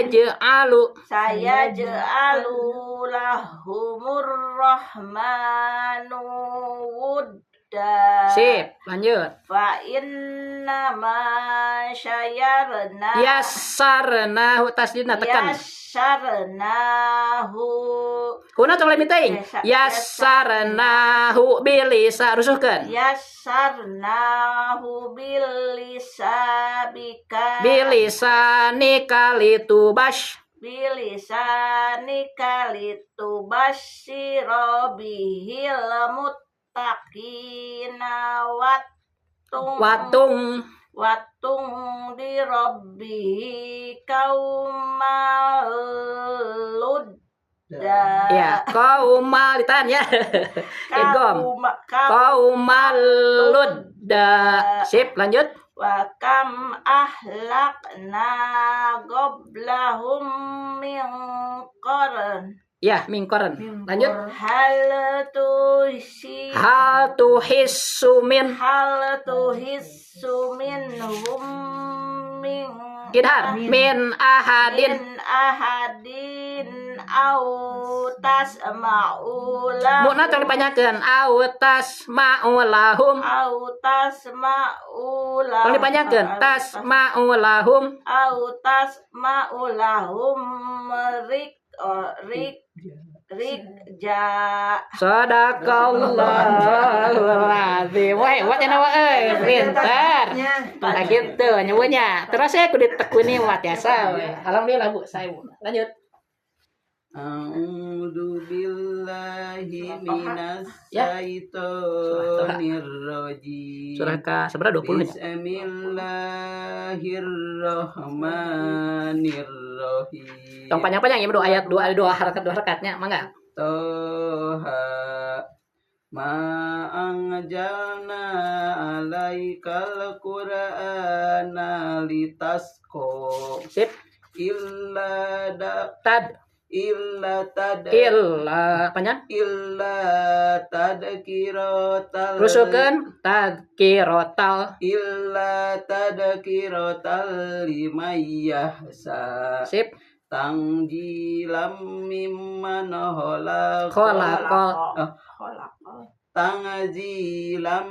S2: je alu.
S4: Saya ja'alu lahumur rahmanu wudda.
S2: Sip, lanjut.
S4: Fa inna ma syayarna
S2: Yasarnahu tasdidna tekan.
S4: Yasarnahu
S2: Kuna tong lain ting. Yasarnahu bilisa rusuhkeun.
S4: Yasarnahu bilisabika
S2: Bilisani kalitu bash.
S4: bilisani kalitu basyira bihil muttaqina
S2: Watung.
S4: watung di rabbihi kaumal ludda.
S2: Ya, kaumal ditahan ya. Idgham. Kaumal ludda. Sip, lanjut.
S4: Wa kam ahlakna qablahum min qarn
S2: Ya, mingkoran. Lanjut.
S4: hal tuhissu
S2: Hal tuhissu min
S4: minhum min
S2: idhar min ahadin.
S4: min ahadin au tasma'u lahum
S2: Muna tong dipanyakeun autas ma'ulahum.
S4: au tasma'u lahum
S2: Tong dipanyakeun tasma'ulahum.
S4: au tasma'u lahum rikja.
S2: Sadaqallahul azim. Wah, hebat ya nawa euy, pintar. Nah gitu nyebutnya. Terus saya kudu ditekuni wat ya sa. Alhamdulillah Bu, saya Bu. Lanjut.
S1: A'udzu billahi minas
S2: Ya.
S1: syaitonir rajim.
S2: Surah ke seberapa 20 nih?
S1: Bismillahirrahmanirrahim.
S2: Tong panjang-panjang ya bro, ayat 2 dua harakatnya, mangga.
S1: Toha ma anjalna alaikal qur'ana litasqa
S2: Sip.
S1: illa
S2: Panjang.
S1: tadkiratal
S2: Rusukeun tadkiratal.
S1: illa tadkiratal liman yahsa
S2: Sip.
S1: tangjilam mimman
S2: Khalaqal.
S1: tangjilam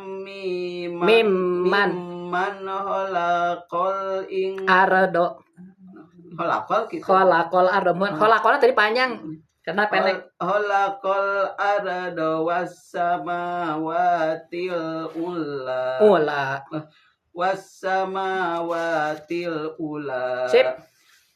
S2: Mimman.
S1: khalaqal
S2: Ardo.
S1: khalaqal gitu.
S2: Khalaqal ardo. Khalaqalna tadi panjang karena pendek.
S1: Khalaqal arda was samawatil ula. Was samawatil ula.
S2: Sip.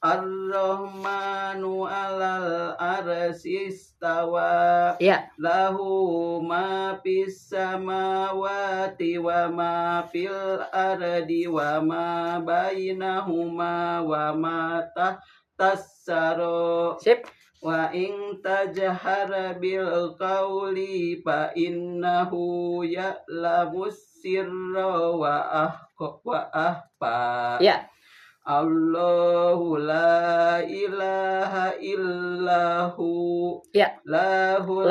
S1: Ar-Rahmanu alal arsy istawa.
S2: Iya.
S1: Lahu ma fis samawati wa ma fil ardi wa ma bainahuma wa ma tahtas saro.
S2: Sip.
S1: Wa in tajhara bil qawli fa innahu ya'lamus sirra wa ahfa.
S2: Iya.
S1: Allahu la ilaha illahu.
S2: Ya.
S1: Lahul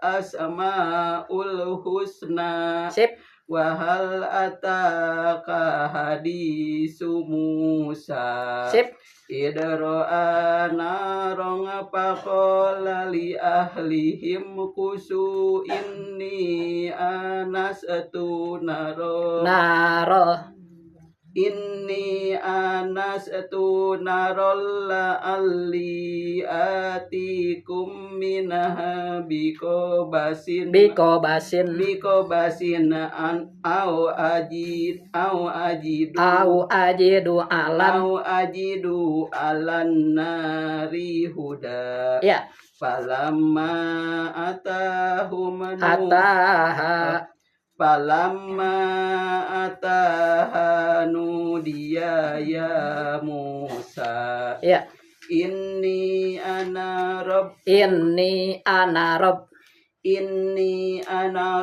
S1: asmaul husna.
S2: Sip.
S1: Wa hal ataka hadisu Musa.
S2: Sip.
S1: Idro'a narong faqala li ahlihim kusu inni anastu naro. Inni anastu narol la'alli atikum minha bikobasin an au ajidu alan nari huda.
S2: Ya.
S1: Falamma atahum nudiya ya Musa.
S2: Ya.
S1: Inni ana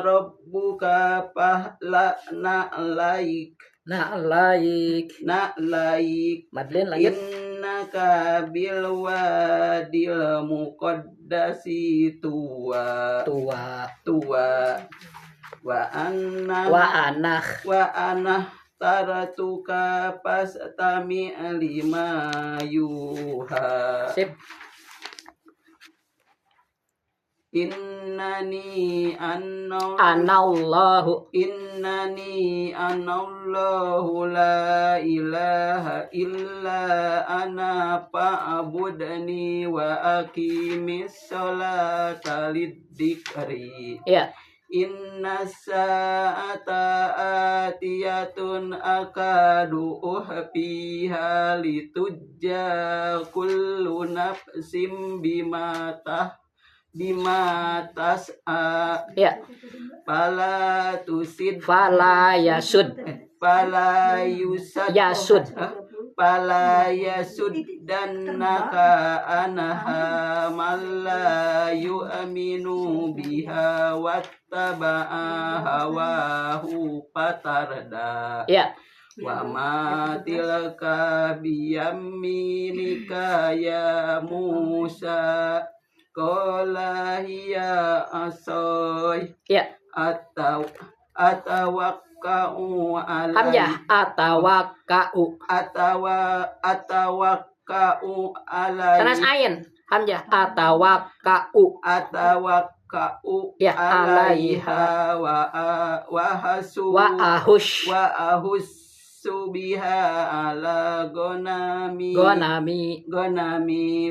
S1: rabbuka fahla na'laik.
S2: Madlin lanjut.
S1: Inna innaka bil wadil muqaddasi tuwa wa anah taratuka pastami lima yuha.
S2: Sip.
S1: Innani
S2: Anallahu
S1: la ilaha illa ana fa'budni wa aqimis sholata lidzikri.
S2: Ya.
S1: Inna sa'ata atiyatun akadu uhfiha litujja kullu nafsim bima tas'a.
S2: Ya.
S1: Fala yusud Fala yasud dan naka anaha malla yu'minu biha wattaba'a hawahu patarda.
S2: Ya.
S1: Wa ma tilka biyaminika ya Musa. Qala hiya asoy.
S2: Ya.
S1: Atawakka'u alai.
S2: Hamzah atawakka'u.
S1: Atawakka'u alai.
S2: Sanas ain. Hamzah atawakka'u.
S1: Ya alaiha wa ahussu biha ala gonami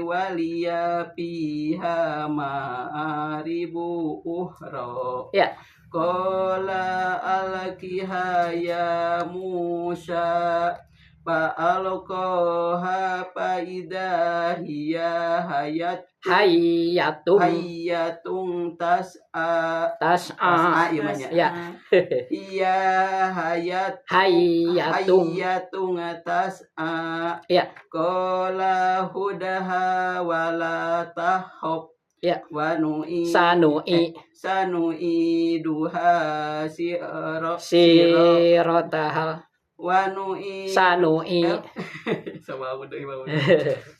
S1: waliya fiha ma'aribu uhra.
S2: Ya.
S1: Qala alkiha ya Musa fa'alqaha faidah hayatun tas'a imanya.
S2: Ya.
S1: Iya hayatun tas'a.
S2: Ya.
S1: Qala hudaha wala tahab.
S2: Ya.
S1: Sanu'i duha
S2: sirotahal.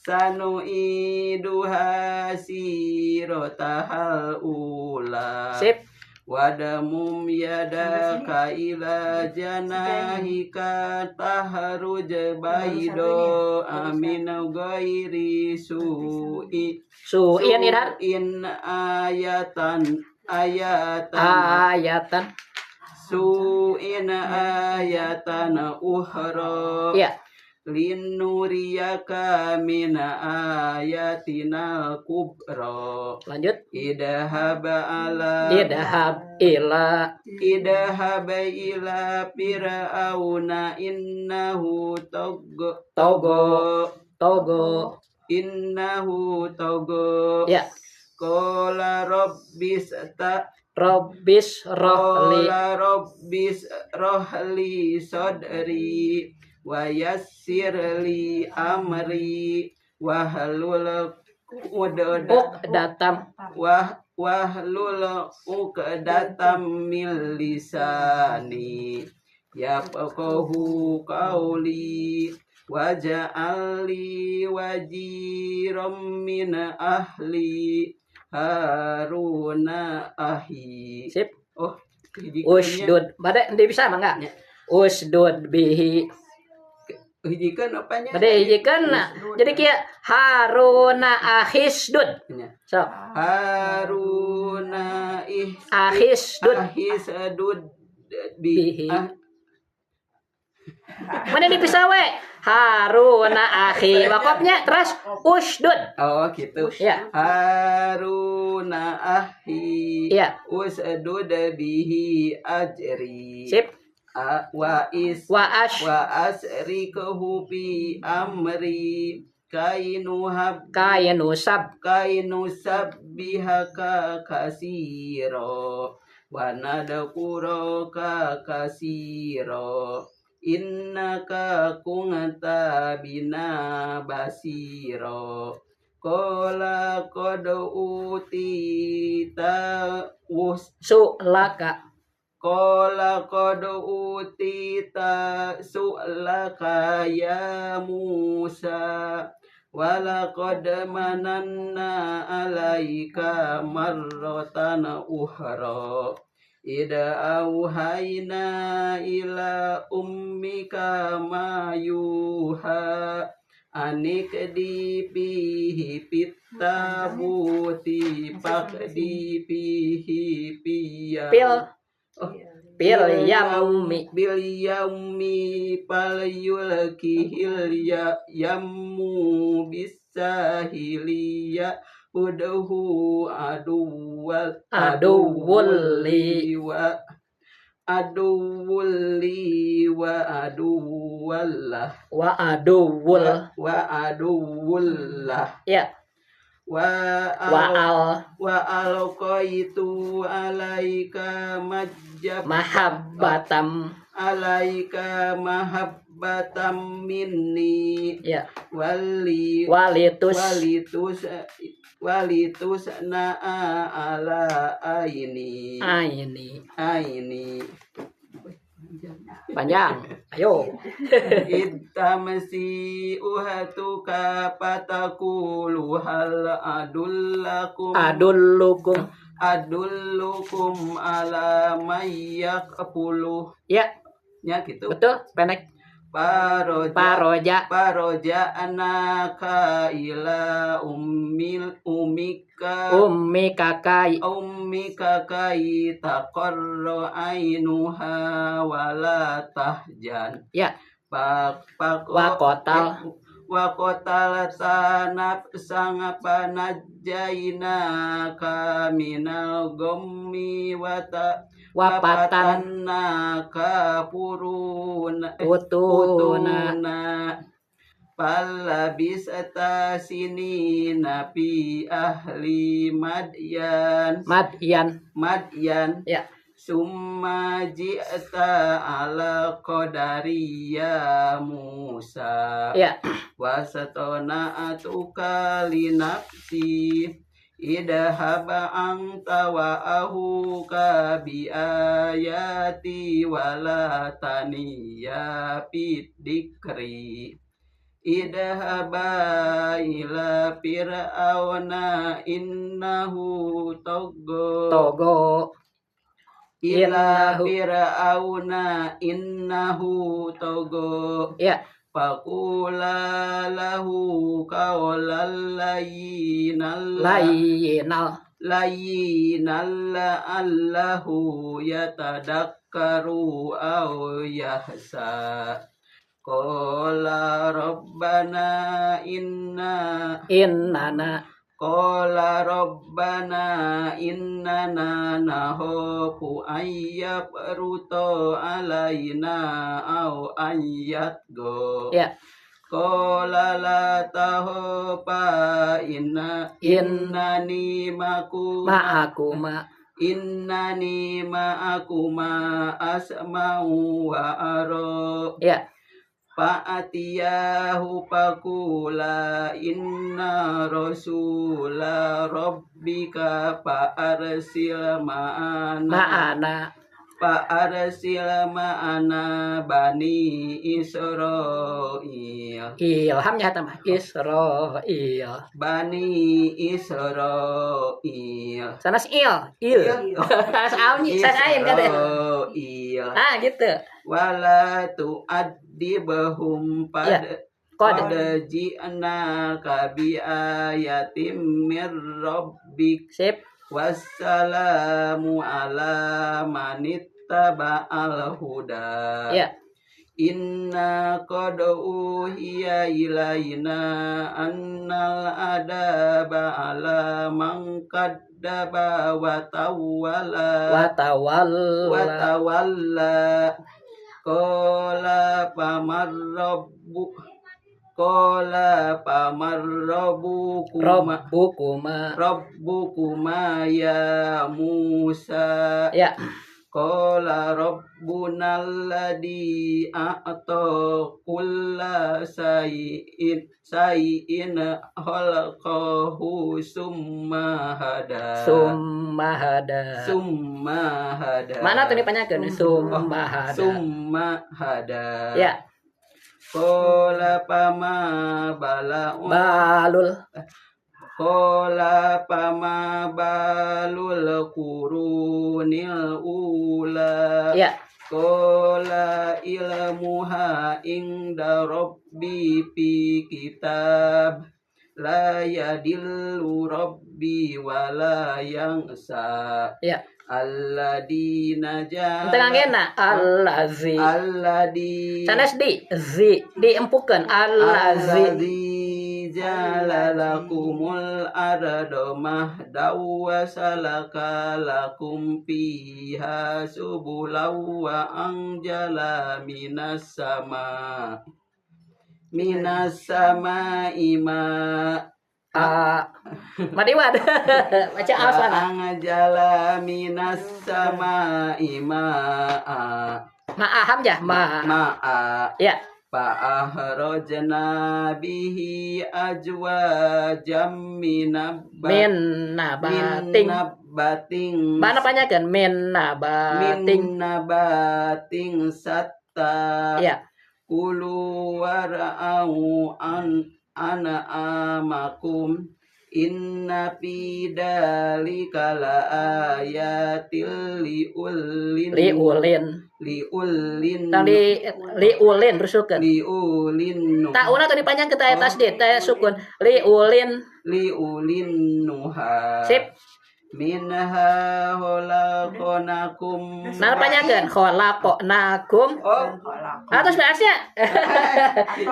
S1: Sanu'i duha sirotahal ula.
S2: Sip.
S1: Wadamum yadaka ila janahika tahruj baido amin ghairi su'i.
S2: Su'in idhar.
S1: In ayatan su'in ayatan uhra.
S2: Ya.
S1: Linuriyaka min ayatina kubra.
S2: Lanjut.
S1: Idhab ila fir'auna innahu
S2: Togo.
S1: innahu togo.
S2: Ya.
S1: Qala rabbis rohli sodri wa yassir li amri wahlul uqdatam min lisani yafqahu qawli waj'alli wajiram min ahli Haruna ahi.
S2: Sip.
S1: Oh,
S2: Usdud. Badai nanti bisa mah enggak? Usdud bihi.
S1: Hijikan apanya?
S2: Badai hijikan. Jadi kia Haruna ahisdud. So.
S1: Haruna
S2: ahisdud
S1: bihi.
S2: Mana dipisah we? Haruna akhi. Wakafnya terus usdud.
S1: Oh, gitu.
S2: Ya.
S1: Haruna akhi.
S2: Ya.
S1: Usdud bihi ajri.
S2: Sip.
S1: Wa asrikuhu bi amri kainusab bihaka kasiro wa nadkuraka kasiro innaka kunta bina basiro. Qala qad utita su'laka ya Musa
S5: walaqad mananna 'alaika marratan ukhra ida auhayna ila ummika ma yuha anik di pihi pitabuti pakdi pihi piyam
S2: Pil yammi
S5: bil yaumi pal yulkihil yammu bisahiliya udhu aduwal
S2: aduwulli
S5: wa aduwulli wa aduwallah
S2: wa aduwul ya
S5: wa
S2: wa al
S5: alqaitu alaika
S2: mahabbatam
S5: mahabbatam minni
S2: ya
S5: walitus na'a ala aini
S2: panjang ayo
S5: Ittamasi uhatuka patakulu hal adullukum ala mayyak puluh
S2: ya
S5: gitu
S2: betul pendek
S5: paroja anaka ila ummika kai taqarra ainuha wala tahjan
S2: ya
S5: Wakotal sanap sanga panajjaina kaminal gommi wapatanna kapuruna palabisata sinina fi ahli madyan
S2: ya
S5: summa ji'ta ala qadariya Musa
S2: ya
S5: wasatona atuka linafsi idhaba anta wa ahuka bi ayati wala taniya pidikri idhaba ila fir'auna innahu togo ila fir'auna innahu togo
S2: ya
S5: faqula lahu qawlan layyinal la'allahu yatadakkaru aw yahsa qala rabbana innana nahofu ayyabruto alaina au ayyatgo
S2: ya
S5: qala la tahofa innani ma'akuma asma'u wa ara
S2: ya
S5: Fa'atiyahu pakula inna rasula rabbika fa'arsil ma'ana bani Israil
S2: ilhamnya tambah Israil
S5: bani Israil
S2: sana il sana ain kan
S5: Israil
S2: gitu
S5: wala tu'addibahum pada ji'na kabi ayatim mir rabbik
S2: sip
S5: wassalamu ala manittaba'al huda
S2: ya
S5: inna qad uhiya ilaina annal adaba ala man kaddaba wa tawalla Qala pamar rabbukuma ya Musa
S2: ya
S5: Qala rabbuna alladhi a'ta kulla sayyin khalaqahu summa hada mana
S2: tuh dipanyakeun summa hada
S5: ya Qala fama
S2: balul
S5: Qala fama balul qurunil ula.
S2: ya
S5: Qala ilmuha inda rabbi fi kitab. La yadillu rabbi wa la yansa.
S2: ya
S5: Alladina
S2: tengah ngena allazi
S5: Alladhi
S2: sanes di empukeun allazi
S5: jala lakumul arda mahdaw wa salaka lakum fiha subulaw wa anjala minas sama ima
S2: Madiwad baca asana
S5: anjala minas sama ima
S2: hamzah
S5: ma'a
S2: ya
S5: fa'ahrajna bihi ajwajam min nabating
S2: mana panyakeun min
S5: nabating satta
S2: ya
S5: kulu wara'au ana amakum inna fi dalika la ayatil liulin
S2: liulin rusukeun tauna tadi panjang kita ayat tasdid teh sukun liulin
S5: nuha
S2: sip
S5: minha khalaqnakum
S2: nah panjangkeun khalaqnakum atas bahasnya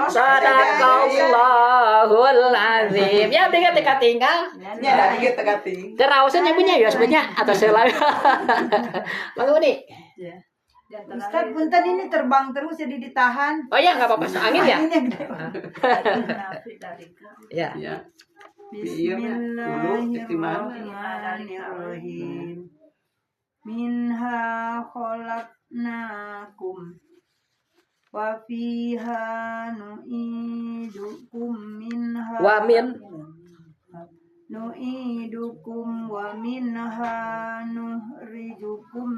S2: sadaqallahul azim ya tinggal
S1: Nya ada teka-teka.
S2: kerausan punya ya sebenarnya atau selalu Bang Uni
S3: Ustaz punten ini terbang terus jadi ditahan.
S2: oh ya nggak apa-apa angin ya
S3: Anginnya gede.
S2: ya
S5: ya
S3: Bismillahirrahmanirrahim. Minha khalaqnakum wa fiha nu'idukum minha nu'idukum wa minha nuhrijukum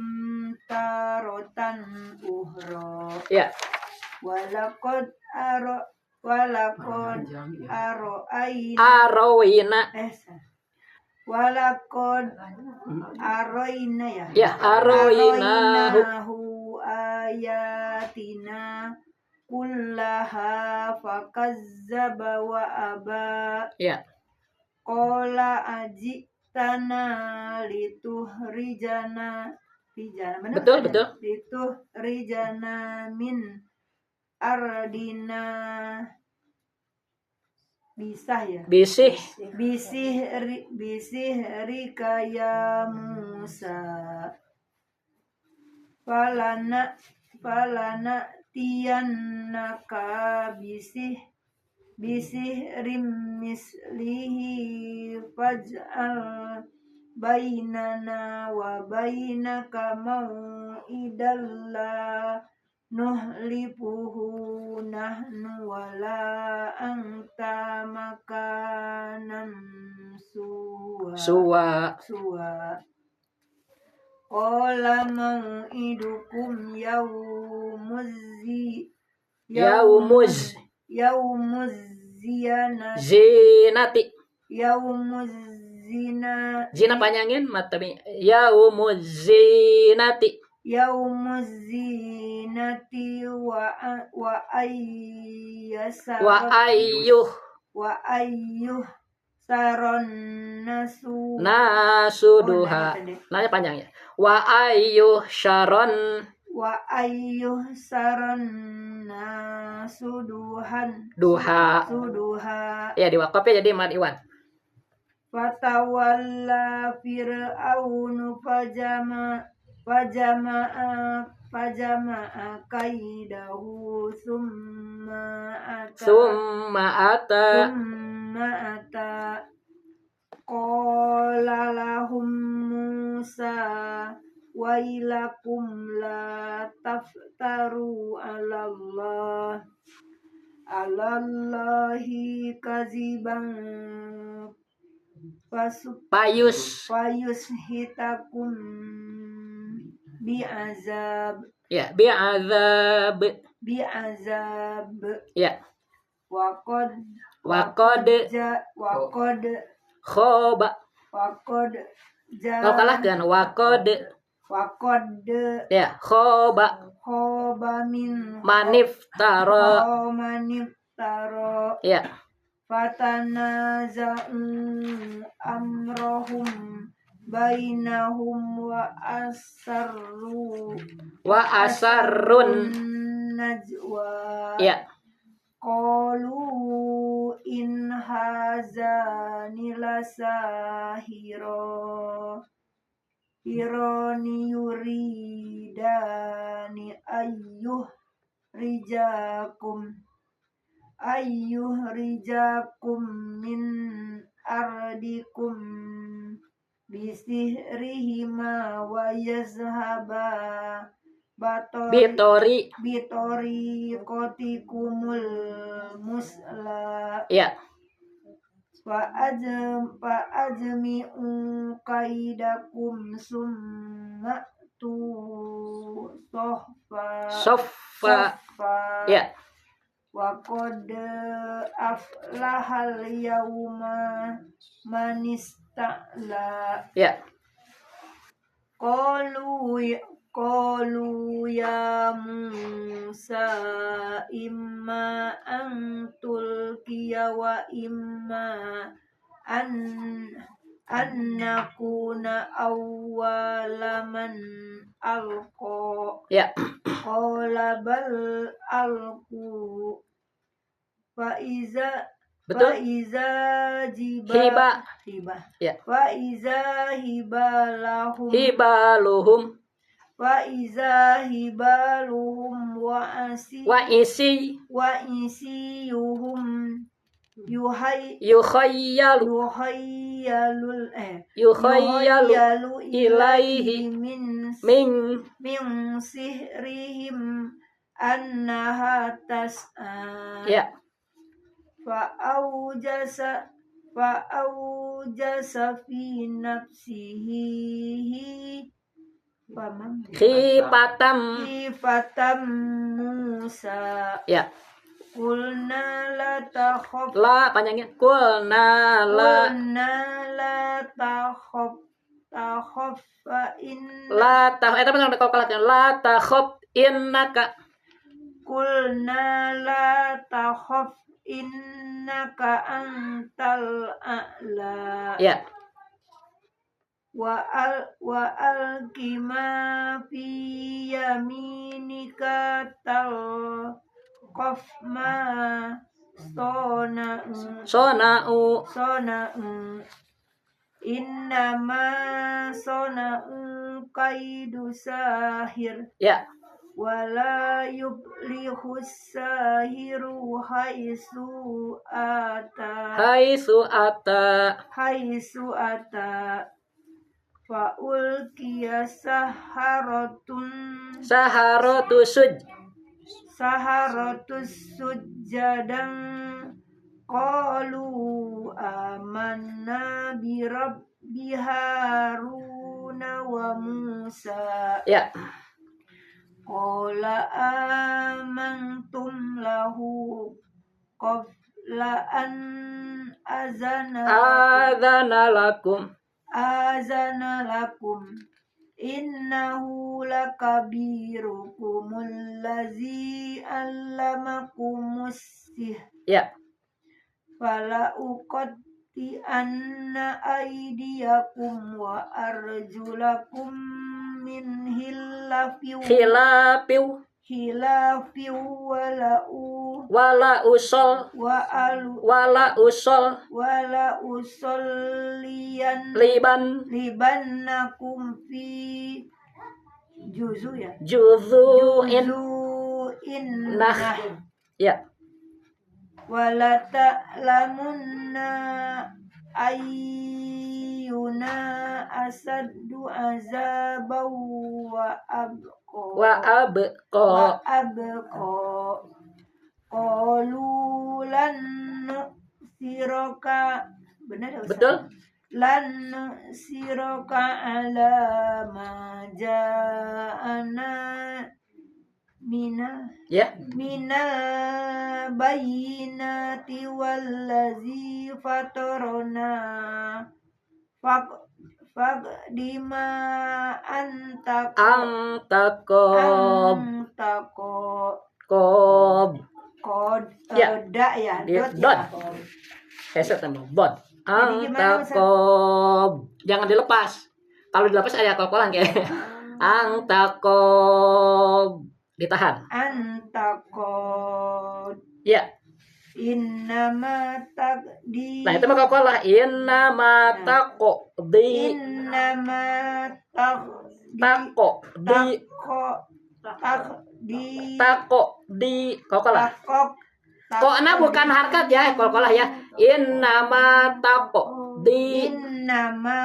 S3: taratan ukhra.
S2: ya
S3: Walaqad
S2: arawina
S3: walaqad aroina
S2: ya arawinahu
S3: aroinahu ayatina kullaha fakazzaba wa aba
S2: ya
S3: qala ajitana lituhrijana benar
S2: betul
S3: lituhrijana min ardina bisa ya
S2: bisih
S3: bisih rika ya Musa falana tiannaka bisih mislihi faj'al bainana wa bainaka mau'idallah nuhlifuhu nahnu wala anta makanan suwa qala mau'idukum yaumuz
S2: zinati zina panjangin matami yaumuz zinati wa ayyuh
S3: saron
S2: nasuduha nanya panjang ya wa ayyuh saron
S3: nasuduhan
S2: duha ya diwakafnya jadi mad iwan
S3: fatawalla fir'aunu fajama'a kaidahu summa ata qala lahum Musa wailakum la taftaru alallahi kaziban
S2: payus
S3: hitakum bi'azab
S2: ya bi'azab
S3: bi'azab
S2: Ya.
S3: waqad
S2: Waqad
S3: waqad
S2: khoba.
S3: waqad
S2: Kalau kalah dengan waqad
S3: waqad
S2: ya khoba
S3: khoba min
S2: maniftara.
S3: maniftara
S2: Ya.
S3: fatanaza'u amrohum bainahum
S2: Wa asarrun.
S3: najwa
S2: Ya.
S3: qalu in hazani lasahiro ironi yuridani rijakum min ardikum bisihrihima wa yazhaba
S2: Bitori.
S3: kotikumul musla
S2: Ya.
S3: fa ajmi'u kaidakum summa tu
S2: Soffa. Ya.
S3: wa qad aflahal yawma manista'la
S2: Ya.
S3: qalu ya Musa imma an tulkiya wa imma an nakuna awwalaman alqa
S2: Ya.
S3: qala bal alqu fa iza
S2: Betul.
S3: hiba
S2: Ya.
S3: fa iza hibalahum
S2: Hibaluhum
S3: wa iza hibaluhum
S2: wa isi
S3: yuhum
S2: yukhayyalu
S3: yukhayyalu
S2: ilaihi
S3: min
S2: min.
S3: sihrihim annaha tas'a
S2: Ya.
S3: fa'aujasa fi nafsihi
S2: Khifatam.
S3: Musa
S2: Ya.
S3: Qulna la takhaf
S2: La panjangnya qulna la
S3: takhaf fa in
S2: la ta eta benar kalau kalah la takhaf innaka.
S3: Qulna la takhaf innaka antal a'la
S2: Ya.
S3: wa alqi ma fi yaminika talqaf ma
S2: Sona'u.
S3: innama sona'u kaidu sahir
S2: Ya.
S3: wala yublihus sahiru haisu ata faulkiya saharatus sujjadan qalu amanna bi rabbi haruna wa musa
S2: Ya.
S3: qala amantum lahu qabla an
S2: Adzana lakum.
S3: innahu lakabirukumul ladzi allamakumus sihr
S2: Ya.
S3: fala uqatti anna aydiyakum wa arjulakum min hilafiu
S2: Wala usol
S3: libannakum fi
S2: juzu'in.
S3: nah
S2: Ya.
S3: wala ta'lamunna ayyuna asaddu azaban wa abqa qalu lan nu'thiraka benar ya Ustaz?
S2: Betul?
S3: Lan nu'thiraka ala ma ja'ana
S2: Ya.
S3: minal bayyinati wallazi fatarona faqdima
S2: Antakob. Kob. Ya.
S3: Da ya,
S2: Dia
S3: dot ya.
S2: dot. Hesed tambah bod.
S3: Jadi gimana, Ustaz?
S2: Antakob. Jangan dilepas. Kalau dilepas ada kol-kolan kayak. Antakob. Ditahan.
S3: Antakod
S2: Ya.
S3: innama taqdi
S2: Nah, itu mah kol-kolah. Innama taqdi.
S3: innama taqdi
S2: Taqdi.
S3: taqdi
S2: Taqdi. Kol-kolah.
S3: takok
S2: Kokna bukan harkat ya, kol-kolah ya. Innama taqdi.
S3: innama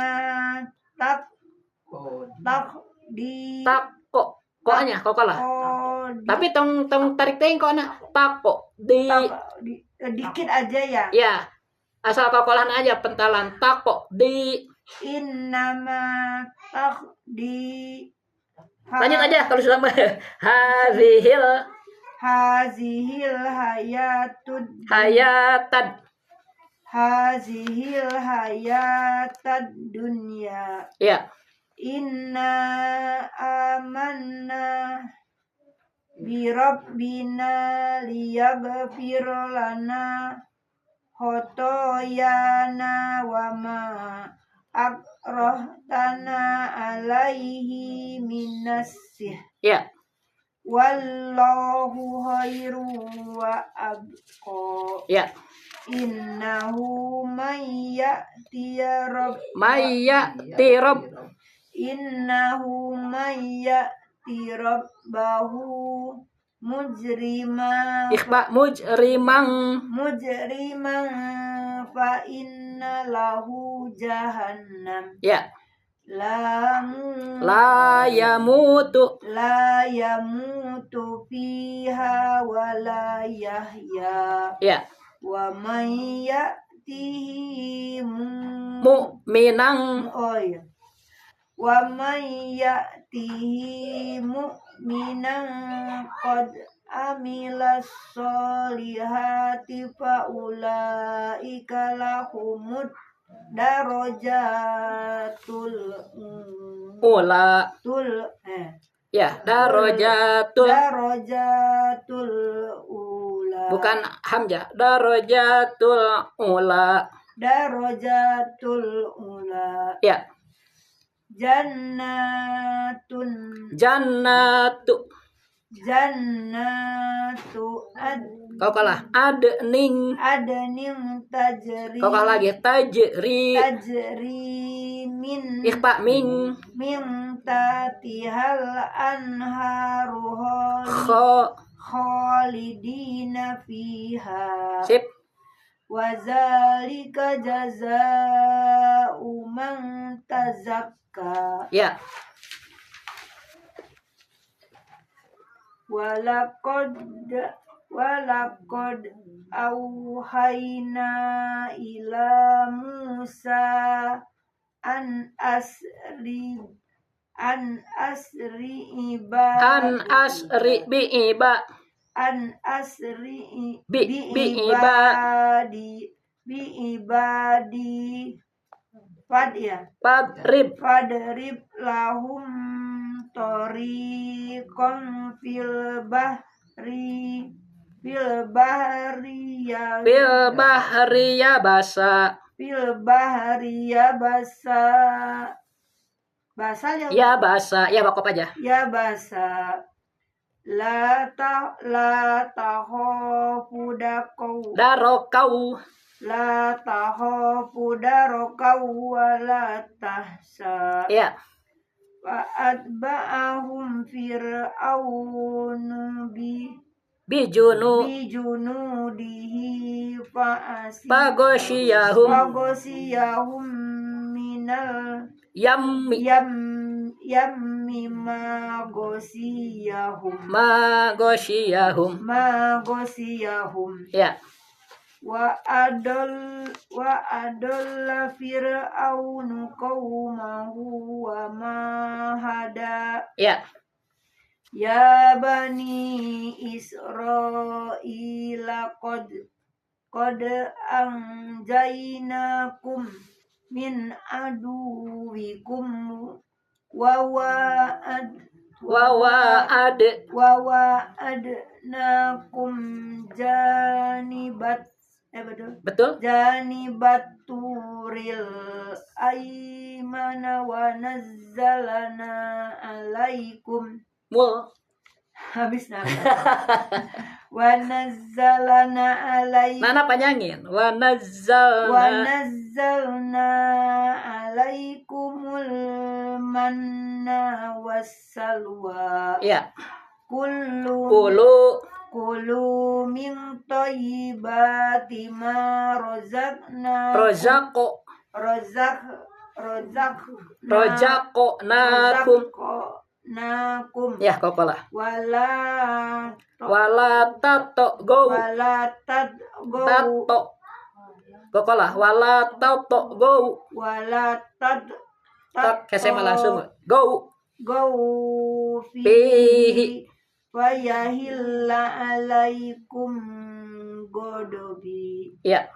S3: taqdi
S2: Tako. Koknya kol-kolah. Tapi tong tarik ting kokna. Tako. Di.
S3: dikit aja ya.
S2: Ya. Asal kol-kolahan aja pentalan. Tako. Di.
S3: Innama taqdi
S2: Lanjut aja kalau sudah hazihil
S3: hazihil
S2: hayatad.
S3: hazihil hayatad dunya
S2: Ya.
S3: inna amanna bi rabbina liyaghfir lana khotoyana wa ma akrahtana alaihi minas
S2: Ya.
S3: wallahu khairu wa abqa
S2: Ya.
S3: innahu mayyati rabb
S2: Maya tirab.
S3: innahu mayyati rabbahu mujrima
S2: Ikhba mujrimang.
S3: fa inna lahu jahannam
S2: Ya.
S3: la
S2: yamutu.
S3: yamutu fiha wa la yahya
S2: Ya.
S3: wa man ya'tihi
S2: Mu'minang.
S3: oh iya. Wa man ya'tihi mu'minan qad amila sholihati fa ulaika lahumud darajatul
S2: Ula. Ya. Darajatul.
S3: ula
S2: Bukan hamzah. Darajatul ula.
S3: darajatul ula
S2: Ya.
S3: jannatu
S2: Kau kalah. Adning.
S3: adnin tajri
S2: Kau kalah lagi. Tajri.
S3: min
S2: Ikhfa min.
S3: tatihal anharu
S2: Kho.
S3: khalidina fiha
S2: Sip.
S3: wa zalika jazaa'u man tazakka
S2: Ya.
S3: walaqad auhayna ila Musa an asri
S2: Bi
S3: ibadi fadrib lahum tariqan fil bahri ya
S2: basa.
S3: basa
S2: Ya basa. Ya bakop aja.
S3: ya basa la tahofu
S2: Darokau.
S3: la tahofu darokau wa la tahsa
S2: Ya.
S3: wa atba'ahum fir'aunu
S2: Bijunu.
S3: bijunudihi
S2: Pagosyahum.
S3: minal
S2: Yammi.
S3: yammi
S2: Magosyahum. Ya.
S3: wa adalla fir'aunu qaumahu wa ma hada
S2: Ya.
S3: Ya bani Israila qad anjainakum min aduwikum wa
S2: Wa'ad.
S3: wa'adnakum
S2: Betul?
S3: janibaturil aimana wa nazzalna alaikum habis nama wa nazzalna alaikum
S2: Nana panjangin.
S3: wa nazzalna alaikumul manna wassalwa
S2: Ya.
S3: kulu min thayyibati ma
S2: Rozaqnakum.
S3: nakum
S2: Ya, kokolah.
S3: wala
S2: Go.
S3: tadgo
S2: Tato. Kokolah. Wala tato go.
S3: wala
S2: Kesema langsung. Go.
S3: fihi fayahilla alaikum godobi
S2: Ya.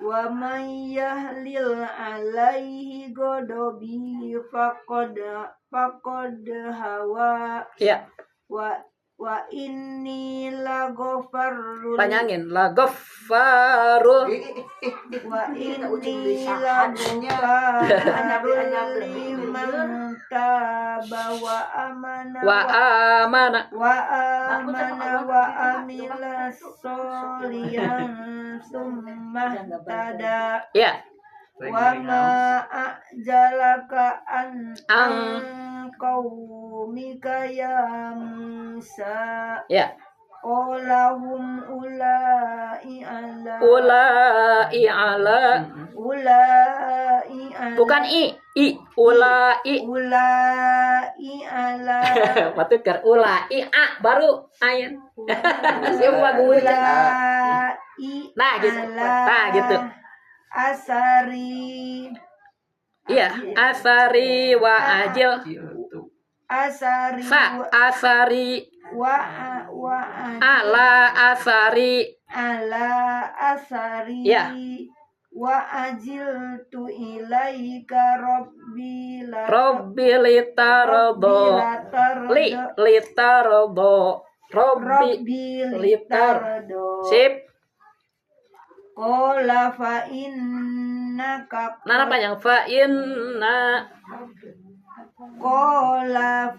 S3: wa may yahlil alaihi godobi faqad hawa
S2: Ya.
S3: wa inni lagofarul
S2: Panjangin. La ghafarul.
S3: wa inni lagofarul liman taba wa amana wa amila solihan summa tada
S2: Ya.
S3: wa ma ajalaka an qaumika ya Musa
S2: Ya.
S3: qolahum ulai ala
S2: Bukan i. Ulai.
S3: ala
S2: Patukar. Ulai. A. Baru ayan. Semua gue. Nah, gitu. Nah, gitu.
S3: asari
S2: Iya. Asari wa ajil.
S3: asari
S2: Asari.
S3: wa
S2: Ala asari. Ya.
S3: wa ajiltu ilaika rabbi
S2: Litardo. Rabbi
S3: litardo
S2: Sip.
S3: qala fa innaka
S2: Nana panjang. Fa inna.
S3: qala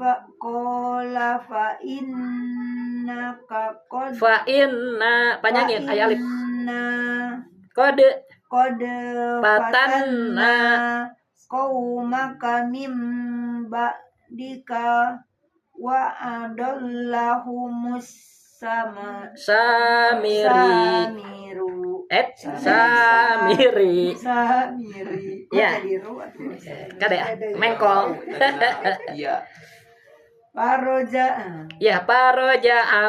S3: fa innaka
S2: Fa inna. Panjangin. Ayat alif. Kode.
S3: fatanna qaumaka mim ba'dika wa adallahumus
S2: Samiru. Samiri. Ya. Kada ya. Mengkol.
S5: Iya.
S3: Paroja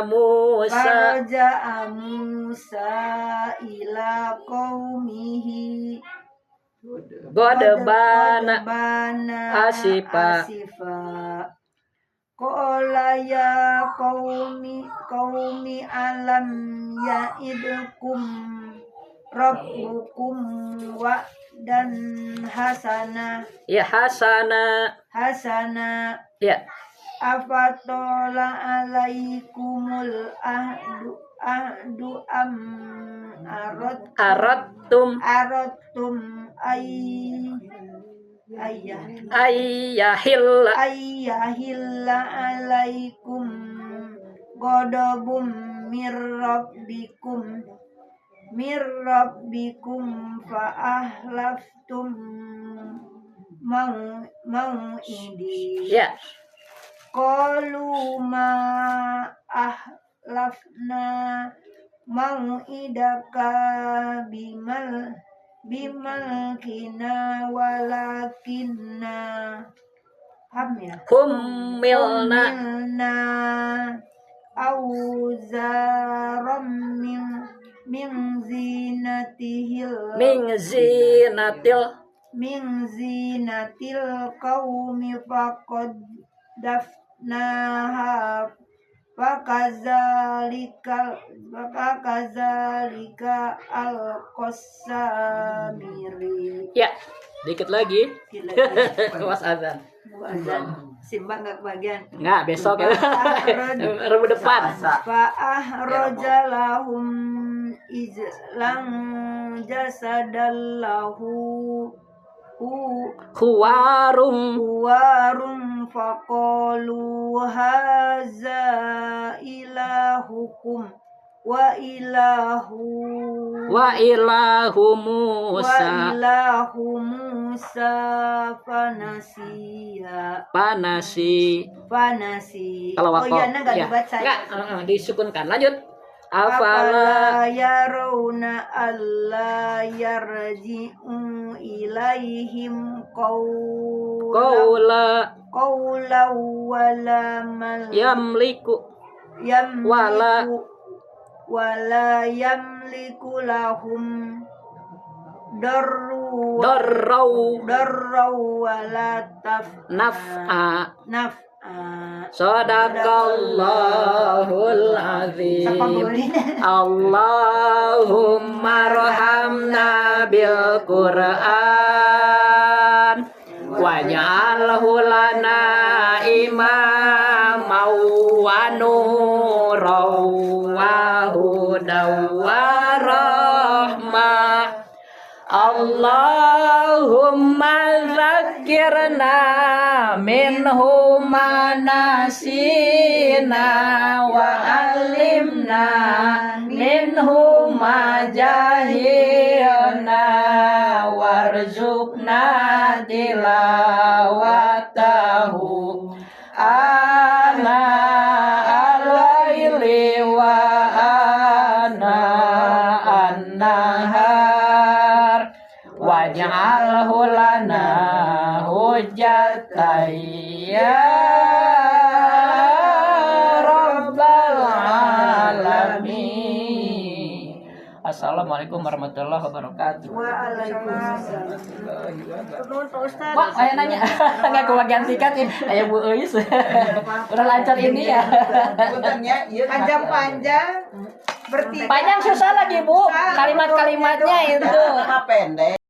S2: Musa.
S3: ila qaumihi
S2: Godebana
S3: asifa
S2: asifa.
S3: qala ya qaumi alam ya'idkum rabbukum wa dan hasana
S2: Ya. Hasana. Ya.
S3: afatola alaikumul ahdu am
S2: Aratum.
S3: ayyahilla alaikum godobum mirrabbikum fa ahlaftum mau'idi
S2: Ya.
S3: qalu ma ahlafna mau'idaka bimal kina walakinna
S2: Humilna.
S3: auzaram min zinatil qaumi faqad Nah, fakazalika al-qasamiri.
S2: Ya, dikit lagi. Kelas azan.
S3: Simba nggak kebagian.
S2: Nggak, besok ya. Rabu depan.
S3: Fa'ahraja lahum izlang jasadallahu
S2: Huwarum.
S3: faqalu haza ilahukum wa ilahu
S2: Musa. Panasi. Kalau
S3: Oh
S2: waktu
S3: iya, nggak dibaca.
S2: Nggak, disukunkan. Lanjut. Afala
S3: yarawna alla yarji'u ilaihim
S2: qaula
S3: qawla wala
S2: yamliku
S3: wala yamliku lahum darru wala
S2: naf'a.
S3: naf'a.
S2: Sadaqallahul azim. Allahumma rahamna bil Qur'an waj'alhu lana imaman wa nuran wa hudan wa rahmah. Allahumma zakirna minhu ma nasina wa alimna minhu ma jahilna warzuqna tilawatahu ana al-laili wa ana an-nahar waj'alhu lana hujjatan ya rabbal alamin. Assalamualaikum warahmatullahi wabarakatuh.
S3: Waalaikumsalam.
S2: Wah, saya nanya nggak kebagian sikat ini. Ayo Bu Eus. Udah lancar ini ya.
S3: Panjang-panjang bertiga.
S2: Panjang susah lagi Bu. Kalimat-kalimatnya itu.
S1: Pendek.